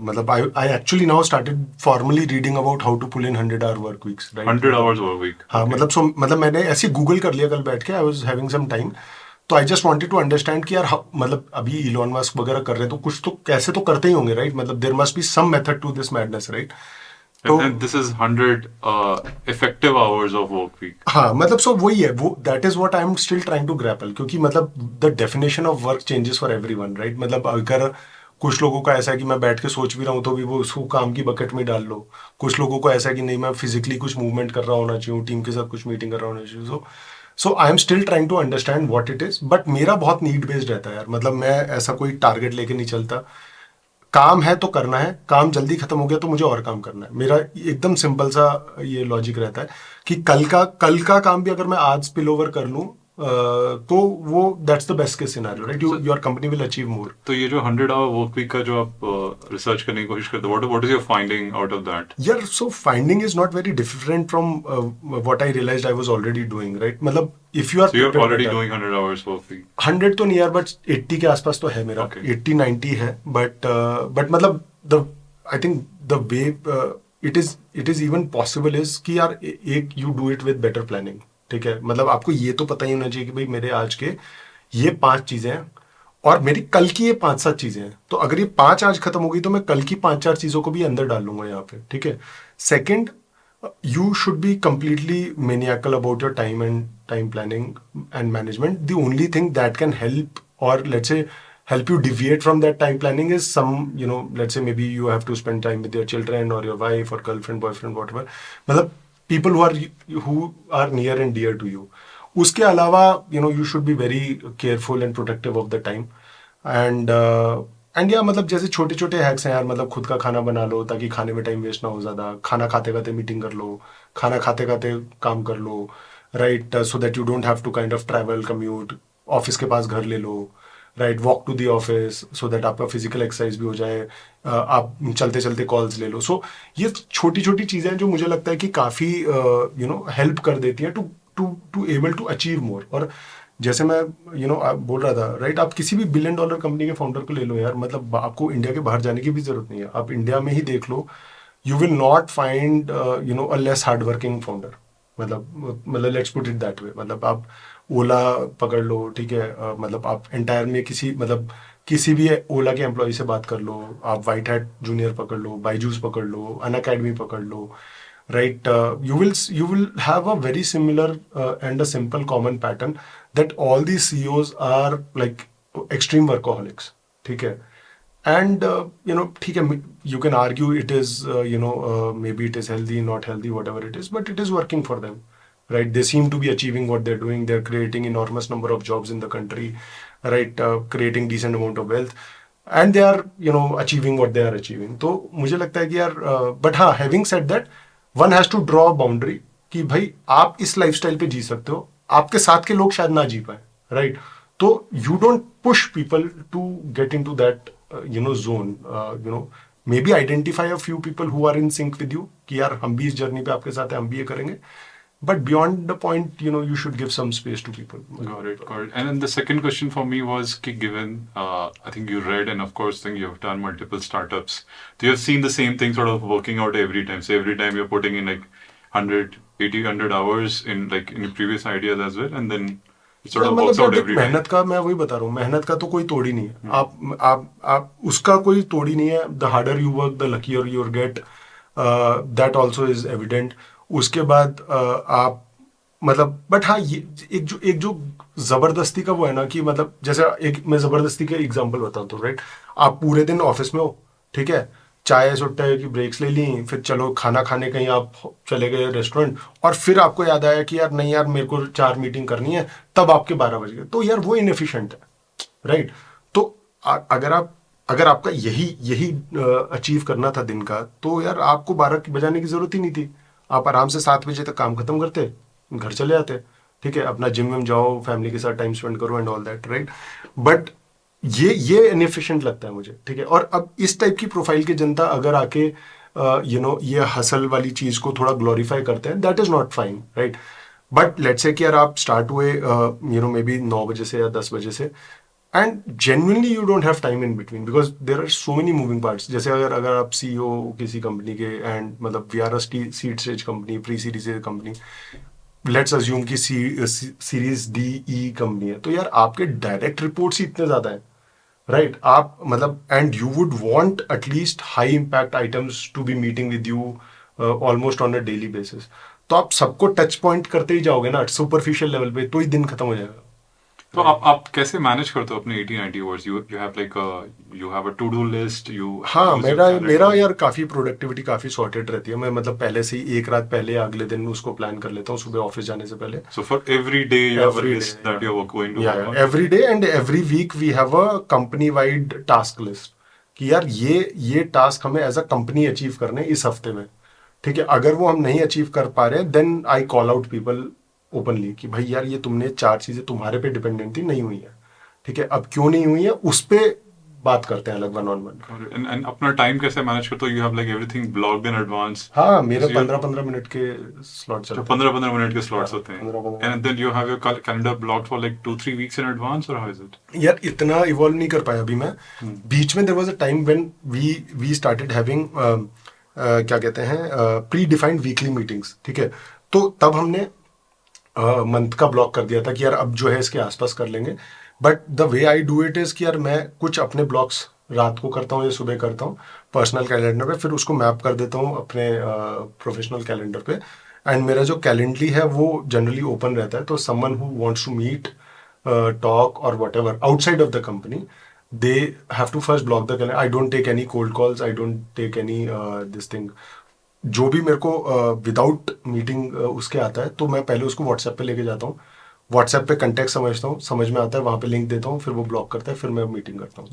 मतलब I actually now started formally reading about how to pull in 100 hour work weeks, right. 100 hours a week. हाँ, Okay. मतलब मैंने ऐसे गूगल कर लिया कल बैठ के, I was having some time, तो I just wanted to understand कि यार मतलब अभी इलॉन मस्क वगैरह कर रहे हैं, तो कुछ तो कैसे तो करते ही होंगे, राइट। मतलब there must be some method to this madness, right. तो And this is 100 effective hours of work week. हाँ, मतलब सो वही है वो, that is what I am still trying to grapple, क्योंकि मतलब the definition of work changes for everyone, right. मतलब अगर कुछ लोगों का ऐसा है कि मैं बैठ के सोच भी रहा हूँ तो भी वो उसको काम की बकेट में डाल लो, कुछ लोगों को ऐसा है कि नहीं, मैं फिजिकली कुछ मूवमेंट कर रहा होना चाहिए, टीम के साथ कुछ मीटिंग कर रहा होना चाहिए। So I am still trying to understand what it is, but मेरा बहुत नीड बेस्ड रहता है यार। मतलब मैं ऐसा कोई टारगेट लेके नहीं चलता, काम है तो करना है, काम जल्दी खत्म हो गया तो मुझे और काम करना है, मेरा एकदम सिंपल सा ये लॉजिक रहता है कि कल का काम भी अगर मैं आज स्पिल ओवर कर लूं, तो वो that's the best case scenario, right. Your company will achieve more. तो ये जो 100 hour वर्क वीक का जो आप रिसर्च करने की कोशिश करते हो, what is your finding out of that? यार so finding is not very different from what I realized I was already doing, right. मतलब if you are So you're already doing 100 hours work week. 100 तो नहीं यार, but 80 के आसपास तो है मेरा, Okay. 80-90 है, बट मतलब the I think the way it is even possible is कि यार एक you do it with better planning, ठीक है। मतलब आपको ये तो पता ही होना चाहिए कि भाई मेरे आज के ये 5 चीजें हैं, और मेरी कल की ये 5-7 चीजें हैं, तो अगर ये 5 आज खत्म हो गई तो मैं कल की 5-4 चीजों को भी अंदर डाल लूंगा यहाँ पे, ठीक है। Second, you should be completely maniacal about your time and time planning and management. The only thing that can help, or let's say help you deviate from that time planning, is some, let's say maybe you have to spend time with your children or your wife or girlfriend, boyfriend, whatever, मतलब people who are near and dear to you. उसके अलावा you should be very careful and protective of the time. And या मतलब जैसे छोटे छोटे hacks हैं यार, मतलब खुद का खाना बना लो ताकि खाने में टाइम वेस्ट ना हो ज़्यादा, खाना खाते खाते मीटिंग कर लो, खाना खाते खाते काम कर लो, right, so that you don't have to kind of travel commute, office के पास घर ले लो, right, walk to the office so that आपका फिजिकल एक्सरसाइज भी हो जाए, आप चलते चलते कॉल्स ले लो। सो ये छोटी छोटी चीज़ें हैं जो मुझे लगता है कि काफ़ी हेल्प कर देती हैं to to to able to achieve more. और जैसे मैं आप बोल रहा था, राइट, आप किसी भी बिलियन डॉलर कंपनी के फाउंडर को ले लो यार, मतलब आपको इंडिया के बाहर जाने की भी जरूरत नहीं है, आप इंडिया में ही देख लो, you will not find a less hard working founder. मतलब let's put it that way, मतलब आप ओला पकड़ लो, ठीक है, मतलब आप एंटायर में किसी भी ओला के एम्प्लॉय से बात कर लो, आप वाइट हैट जूनियर पकड़ लो, बाईजूस पकड़ लो, अन अकेडमी पकड़ लो, right, you will have a very similar and a simple common pattern that all these CEOs are like extreme workaholics, ठीक है। And ठीक है, you can argue it is maybe it is healthy, not healthy, whatever it is, but it is working for them, right? They seem to be achieving what they're doing. They're creating enormous number of jobs in the country, right, creating decent amount of wealth, and they are achieving what they are achieving. तो मुझे लगता है कि यार, but हाँ, having said that, one has to draw boundary कि भाई आप इस लाइफस्टाइल पे जी सकते हो, आपके साथ के लोग शायद ना जी पाए, राइट। तो you don't push people to get in to that zone, maybe identify a few people who are in sync with you कि यार हम भी इस जर्नी पे आपके साथ हैं, हम भी ये करेंगे, but beyond the point, you should give some space to people. Got it, got it. And then the second question for me was, ki given, I think you read and of course think you've done multiple startups. So you've seen the same thing sort of working out every time. So every time you're putting in like 100 hours in like in your previous ideas as well, and then it sort of works out every time. मेहनत का मैं वही बता रहा हूँ, मेहनत का तो कोई तोड़ ही नहीं है। आप उसका कोई तोड़ ही नहीं है। The harder you work the luckier your get, that also is evident. उसके बाद आप मतलब, बट हाँ, ये एक जो जबरदस्ती का वो है ना कि मतलब जैसे एक मैं जबरदस्ती का एग्जांपल बताता हूँ, राइट। आप पूरे दिन ऑफिस में हो, ठीक है, चाय सुट्टे की ब्रेक्स ले ली, फिर चलो खाना खाने कहीं आप चले गए रेस्टोरेंट, और फिर आपको याद आया कि यार नहीं यार मेरे को 4 मीटिंग करनी है, तब आपके 12 बज गए, तो यार वो इनएफिशिएंट है, राइट। तो अगर आपका यही अचीव करना था दिन का, तो यार आपको 12 बजाने की जरूरत ही नहीं थी। आप आराम से 7 बजे तक काम खत्म करते, घर चले आते, ठीक है, अपना जिम में जाओ, फैमिली के साथ टाइम स्पेंड करो and all that, right. But ये इनएफिशिएंट लगता है मुझे, ठीक है। और अब इस टाइप की प्रोफाइल की जनता अगर आके ये हसल वाली चीज को थोड़ा ग्लोरीफाई करते हैं, that is not fine, right. But let's say कि यार आप स्टार्ट हुए मे बी 9 बजे से या 10 बजे से, and genuinely you don't have time in between because there are so many moving parts. जैसे अगर आप सीईओ किसी कंपनी के, एंड मतलब we are a seed stage company, pre series company, let's assume कि सीरीज डी ई कंपनी है, तो यार आपके डायरेक्ट रिपोर्ट्स ही इतने ज्यादा हैं, राइट। आप मतलब, and you would want at least high impact items to be meeting with you almost on a daily basis. तो आप सबको टच पॉइंट करते ही जाओगे ना सुपरफिशियल लेवल पे, तो ही दिन खत्म हो जाएगा। तो आप कैसे मैनेज करते हो अपने 80-90 hours? You have like you have a to do list, you हाँ, मेरा यार काफी प्रोडक्टिविटी काफी सॉर्टेड रहती है। मैं मतलब पहले से ही एक रात पहले अगले दिन उसको प्लान कर लेता हूँ सुबह ऑफिस जाने से पहले। So for every day you have a Every list day, that you're going to work on. Every day and every week we have a company wide task list कि यार ये टास्क हमें एज अ कंपनी अचीव करने इस हफ्ते में, ठीक है। अगर वो हम नहीं अचीव कर पा रहे, then I call out people openly कि भाई यार ये तुमने 4 चीजें तुम्हारे पे डिपेंडेंट थी, नहीं हुई है, ठीक है, अब क्यों नहीं हुई है उस पे बात करते हैं अलग वन ऑन वन। And अपना टाइम कैसे मैनेज करते हो? You have like everything blocked in advance. हाँ, मेरे So you're- 15-15 मिनट के स्लॉट जो चलते हैं। 15-15 मिनट के स्लॉट्स होते हैं, 15-15 and then you have your calendar blocked for like 2-3 weeks in advance, or how is it? यार इतना इवॉल्व नहीं कर पाया अभी मैं। बीच में there was a time when we started having क्या कहते हैं प्री डिफाइंड वीकली मीटिंग्स, ठीक है। तो तब हमने मंथ का ब्लॉक कर दिया था कि यार अब जो है इसके आसपास कर लेंगे। But the way I do it is कि यार मैं कुछ अपने ब्लॉक्स रात को करता हूँ या सुबह करता हूँ पर्सनल कैलेंडर पे, फिर उसको मैप कर देता हूँ अपने प्रोफेशनल कैलेंडर पे। एंड मेरा जो कैलेंडली है वो जनरली ओपन रहता है, तो someone who wants to meet, talk or whatever outside of the company, they have to first block the calendar. I don't take any cold calls, I don't take any this thing. जो भी मेरे को without meeting उसके आता है तो मैं पहले उसको व्हाट्सएप पे लेके जाता हूँ, व्हाट्सएप पे कंटेक्ट समझता हूँ, समझ में आता है, वहाँ पे लिंक देता हूँ, फिर वो ब्लॉक करता है, फिर मैं मीटिंग करता हूँ।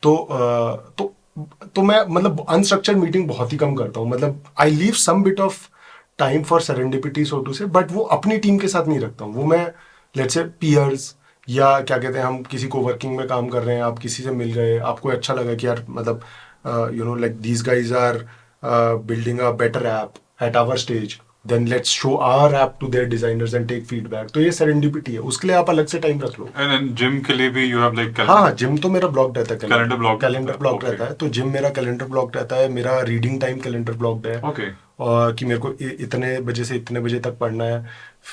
तो तो मैं मतलब अनस्ट्रक्चर्ड मीटिंग बहुत ही कम करता हूँ, मतलब I leave some bit of time for serendipity so to say, but वो अपनी टीम के साथ नहीं रखता हूँ, वो मैं लेट्स से पीयर्स या क्या कहते हैं, हम किसी को वर्किंग में काम कर रहे हैं, आप किसी से मिल गए, आपको अच्छा लगा कि यार मतलब you know like these guys are building a better app at our stage, then let's show our app to their designers and take feedback. तो ये serendipity है, उसके लिए आप अलग से टाइम रख लो। एंड जिम के लिए भी यू हैव लाइक हाँ, जिम तो मेरा ब्लॉक रहता है, Calendar blocked कैलेंडर रहता है, ब्लॉक okay. रहता है, तो जिम मेरा कैलेंडर ब्लॉक रहता है, मेरा रीडिंग टाइम कैलेंडर ब्लॉक्ड है। ओके और कि मेरे को इतने बजे से इतने बजे तक पढ़ना है।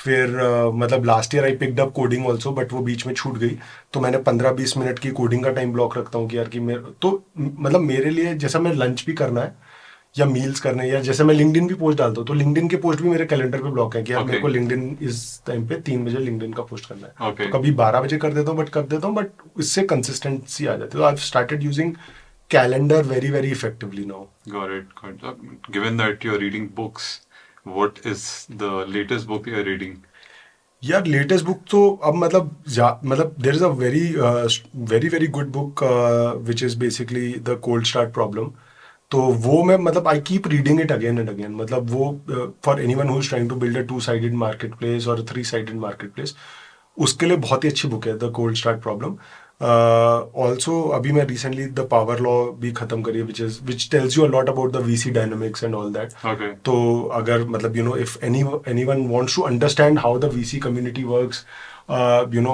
फिर मतलब last year I picked up coding also, but वो बीच में छूट गई, तो मैंने 15-20 मिनट की कोडिंग का टाइम ब्लॉक रखता हूँ कि यार कि मेरे तो मतलब मेरे लिए जैसा मैं लंच भी करना है या मील्स करने हैं, या जैसे मैं लिंक्डइन भी पोस्ट डालता हूँ, तो लिंक्डइन के पोस्ट भी मेरे कैलेंडर पे ब्लॉक है कि यार Okay. मेरे को लिंक्डइन इस टाइम पे 3 बजे लिंक्डइन का पोस्ट करना है। Okay. तो कभी 12 बजे कर देता हूँ, बट कर देता हूँ, बट इससे कंसिस्टेंसी आ जाती है। तो I started using calendar very very effectively now. got it. Given that you're reading books, what is the latest book you're reading? यार लेटेस्ट बुक तो अब मतलब there is a very very very good book which is basically the cold start problem. तो वो मैं मतलब I keep reading it again and again, मतलब वो for any one who is trying to build a 2 sided market place और 3 sided market place, उसके लिए बहुत ही अच्छी बुक है the cold start problem. Also अभी मैं रिसेंटली द पावर लॉ भी खत्म करी है, which tells you a lot about the VC dynamics and all that. Okay. तो अगर मतलब you know if anyone wants to understand how the VC community works, you know,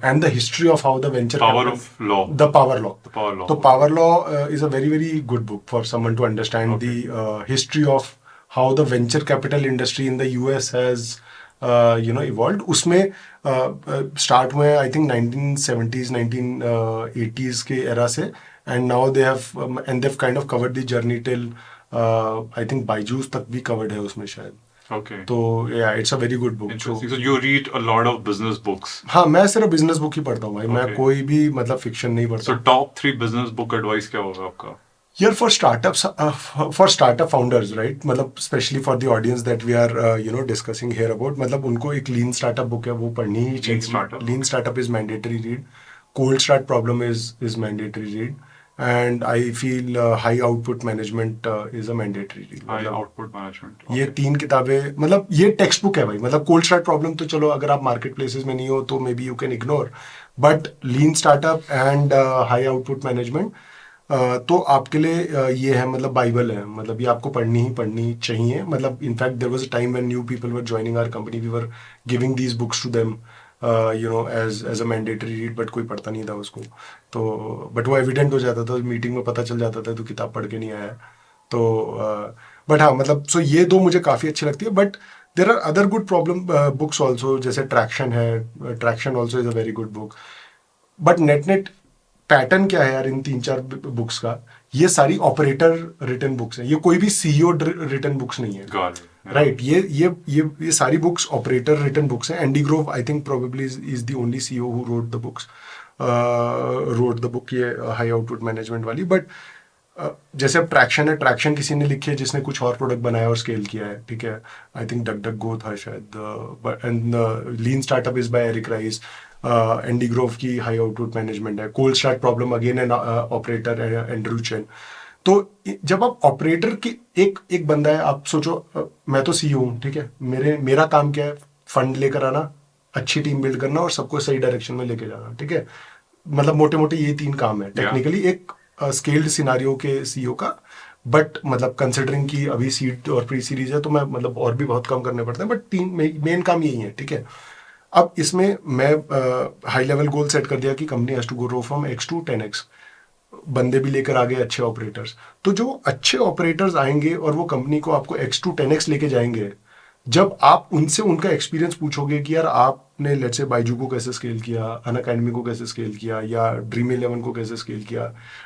and the history of how the venture Power capital, of Law. the power law. The Power Law. So power law is a very very good book for someone to understand Okay. the history of how the venture capital industry in the US has you know evolved. उसमें start हुए I think 1970s 1980s के era से, and now they have and they've kind of covered the journey till I think Byju's तक भी covered है उसमें शायद। Okay. तो yeah, it's a very good book. Interesting. So you read a lot of business books. हाँ, मैं सिर्फ business book ही पढ़ता हूँ भाई, मैं Okay. कोई भी मतलब फिक्शन नहीं So पढ़ता। top 3 business book advice क्या होगा आपका? यार फॉर स्टार्टअप फाउंडर्स राइट, मतलब specially for the audience that we are you know discussing here about, मतलब उनको एक लीन स्टार्टअप बुक है वो पढ़नी ही चाहिए। Startup. Lean startup is mandatory read, cold start problem is mandatory read, and I feel high output management is a mandatory read. High output management. ये 3 किताबें मतलब ये टेक्स्ट बुक है भाई, मतलब कोल्ड स्टार्ट प्रॉब्लम तो चलो अगर आप मार्केट प्लेसेस में नहीं हो तो maybe you can ignore, but lean startup and high output management तो आपके लिए ये है मतलब बाइबल है, मतलब ये आपको पढ़नी ही पढ़नी चाहिए। मतलब in fact there was a time when new people were joining our company, we were giving these books to them you know as a mandatory read, but कोई पढ़ता नहीं था उसको, तो बट वो एविडेंट हो जाता था, मीटिंग में पता चल जाता था तो किताब पढ़ के नहीं आया। तो बट हाँ मतलब सो ये दो मुझे काफ़ी अच्छी लगती है, but there are other good problem books also, जैसे ट्रैक्शन है, traction also is a very good book. But net net pattern क्या है यार इन 3-4 बुक्स का, ये सारी ऑपरेटर रिटन बुक्स हैं, ये कोई भी सीईओ रिटन बुक्स नहीं है। Got it. Yeah. राइट, ये सारी बुक्स ऑपरेटर रिटन बुक्स हैं। Andy Grove I think probably is the only CEO who wrote the books, wrote the book ये हाई आउटपुट मैनेजमेंट वाली। बट जैसे अब traction है, ट्रैक्शन किसी ने लिखी है जिसने कुछ और प्रोडक्ट बनाया और स्केल किया है, ठीक है, I think DuckDuckGo था शायद, and lean startup is by Eric Ries, Andy Grove की हाई आउटपुट मैनेजमेंट है, cold start problem again an operator Andrew Chen. तो जब आप ऑपरेटर की एक बंदा है, आप सोचो मैं तो सीईओ हूँ, ठीक है, मेरा काम क्या है, फंड लेकर आना, अच्छी टीम बिल्ड करना और सबको सही डायरेक्शन में लेके जाना, ठीक है, मतलब मोटे मोटे ये 3 काम है टेक्निकली एक स्केल्ड सिनारियो के सीईओ का। बट मतलब कंसिडरिंग कि अभी सीड और प्री सीरीज है तो मैं मतलब और भी बहुत कम करने पड़ते हैं, बट 3 मेन काम यही है, ठीक है। अब इसमें मैं हाई लेवल गोल सेट कर दिया कि company has to grow from X to 10X, बंदे भी लेकर आ गए अच्छे ऑपरेटर्स। तो जो अच्छे ऑपरेटर्स आएंगे और वो कंपनी को आपको X to 10X लेके जाएंगे, जब आप उनसे उनका एक्सपीरियंस पूछोगे कि यार आपने लेट्स से बाइजू को कैसे स्केल किया, अनअकैडमी को कैसे स्केल किया, या ड्रीम इलेवन को कैसे स्केल किया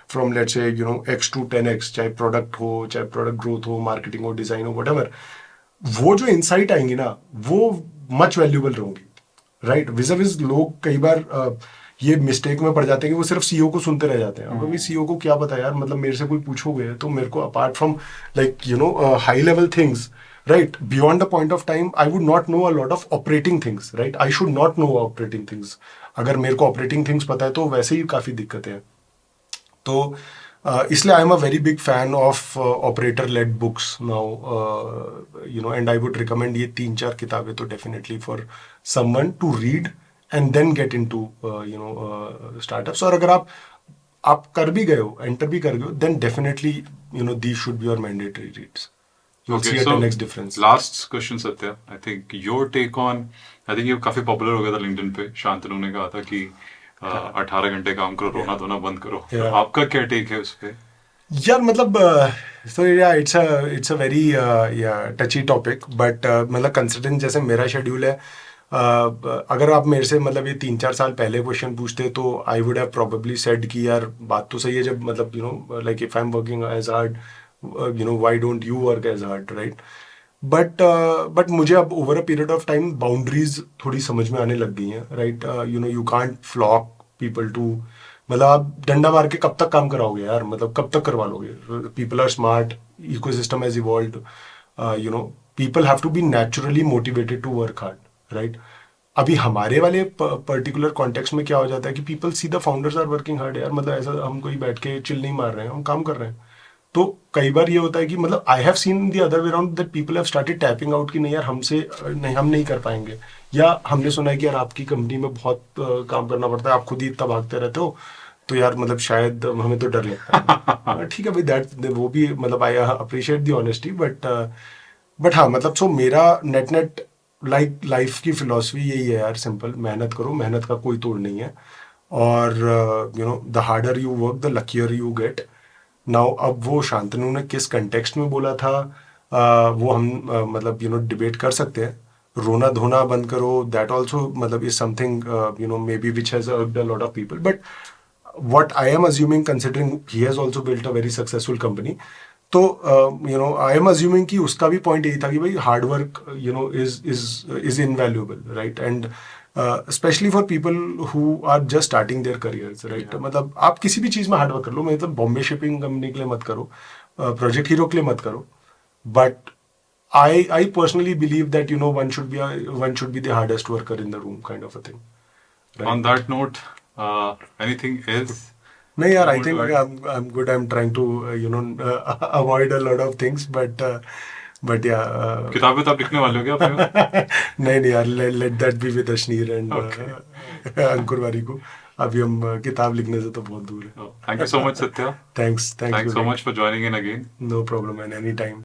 from let's say X to 10x, चाहे प्रोडक्ट हो, चाहे प्रोडक्ट ग्रोथ हो, मार्केटिंग हो, डिजाइन हो, वट, वो जो इंसाइट आएंगी ना, वो मच वैल्यूबल रहेंगी, राइट। विज लोग कई बार ये मिस्टेक में पड़ जाते हैं कि वो सिर्फ सीईओ को सुनते रह जाते हैं। अब अभी सीईओ को क्या पता यार, मतलब मेरे से कोई पूछोगे तो मेरे को apart from like high level things, right, beyond the point of time I would not know a lot of operating things, right, I should not know operating things। अगर मेरे को operating things पता है तो वैसे ही काफ़ी दिक्कतें हैं। तो इसलिए I am a very big fan of operator led books now, and I would recommend ये 3-4 किताबें तो definitely for someone to read and then get into startups. और अगर आप कर भी गए हो, एंटर भी कर गए हो, then definitely these should be your mandatory reads. You'll Okay, see a so 10x difference. last question, Satya. I think your take on, I think ये काफी पॉपुलर हो गया था लिंक्डइन पे, शांतनु ने कहा था कि 18 घंटे काम करो, रोना धोना बंद करो। तो Yeah. आपका क्या टेक है उस पे? यार मतलब so yeah, it's a very yeah touchy topic, but मतलब कंसिडरिंग जैसे मेरा शेड्यूल है, अगर आप मेरे से मतलब ये 3-4 साल पहले क्वेश्चन पूछते तो I would have probably said कि यार बात तो सही है, जब मतलब like if I am working as hard, why don't you work as hard, right. But मुझे अब over a period of time boundaries थोड़ी समझ में आने लग गई हैं, right. You can't flock people to, मतलब आप डंडा मार के कब तक काम कराओगे यार, मतलब कब तक करवा लोगे। People are smart, ecosystem has evolved, people have to be naturally motivated to work hard, right. अभी हमारे वाले पर्टिकुलर कॉन्टेक्स्ट में क्या हो जाता है कि people see the founders are working hard, यार मतलब ऐसा हम कोई बैठ के चिल नहीं मार रहे हैं, हम काम कर रहे हैं। तो कई बार ये होता है कि मतलब I have seen the other way around that people have started tapping out कि नहीं यार हमसे नहीं, हम नहीं कर पाएंगे, या हमने सुना है कि यार आपकी कंपनी में बहुत काम करना पड़ता है, आप खुद ही इतना भागते रहते हो, तो यार मतलब शायद हमें तो डर लगता है। ठीक है भाई, दैट वो भी मतलब I appreciate the honesty, but हाँ मतलब सो मेरा नेट नेट लाइक लाइफ की फिलॉसफी यही है यार, सिंपल, मेहनत करो, मेहनत का कोई तोड़ नहीं है, और the harder you work the luckier you get. Now अब वो शांतनु ने किस कंटेक्स्ट में बोला था, वो हम मतलब डिबेट कर सकते हैं। रोना धोना बंद करो, दैट ऑल्सो मतलब is something maybe which has irked a lot of people, but what I am assuming, considering he has also built a very successful company, तो I am assuming कि उसका भी पॉइंट यही था कि भाई hard work is invaluable, right, and specially for people who are just starting their careers, right. मतलब आप किसी भी चीज़ में हार्ड वर्क कर लो, मतलब बॉम्बे शिपिंग कंपनी के लिए मत करो, प्रोजेक्ट हीरो के लिए मत करो, but I personally believe that one should be the hardest worker in the room, kind of a thing, right? On that note, anything else? नहीं यार, आई you want think to add? I'm good. I'm trying to avoid a lot of things, but yeah. किताबें तो आप लिखने वाले हो क्या अपने? नहीं यार, let that be with Ashneer and Okay. अंकुर वारी को। अभी हम किताब लिखने से तो बहुत दूर है। Thank you so much, Satya. Thanks Thanks so Vivek. much for joining in again. No problem, man, anytime.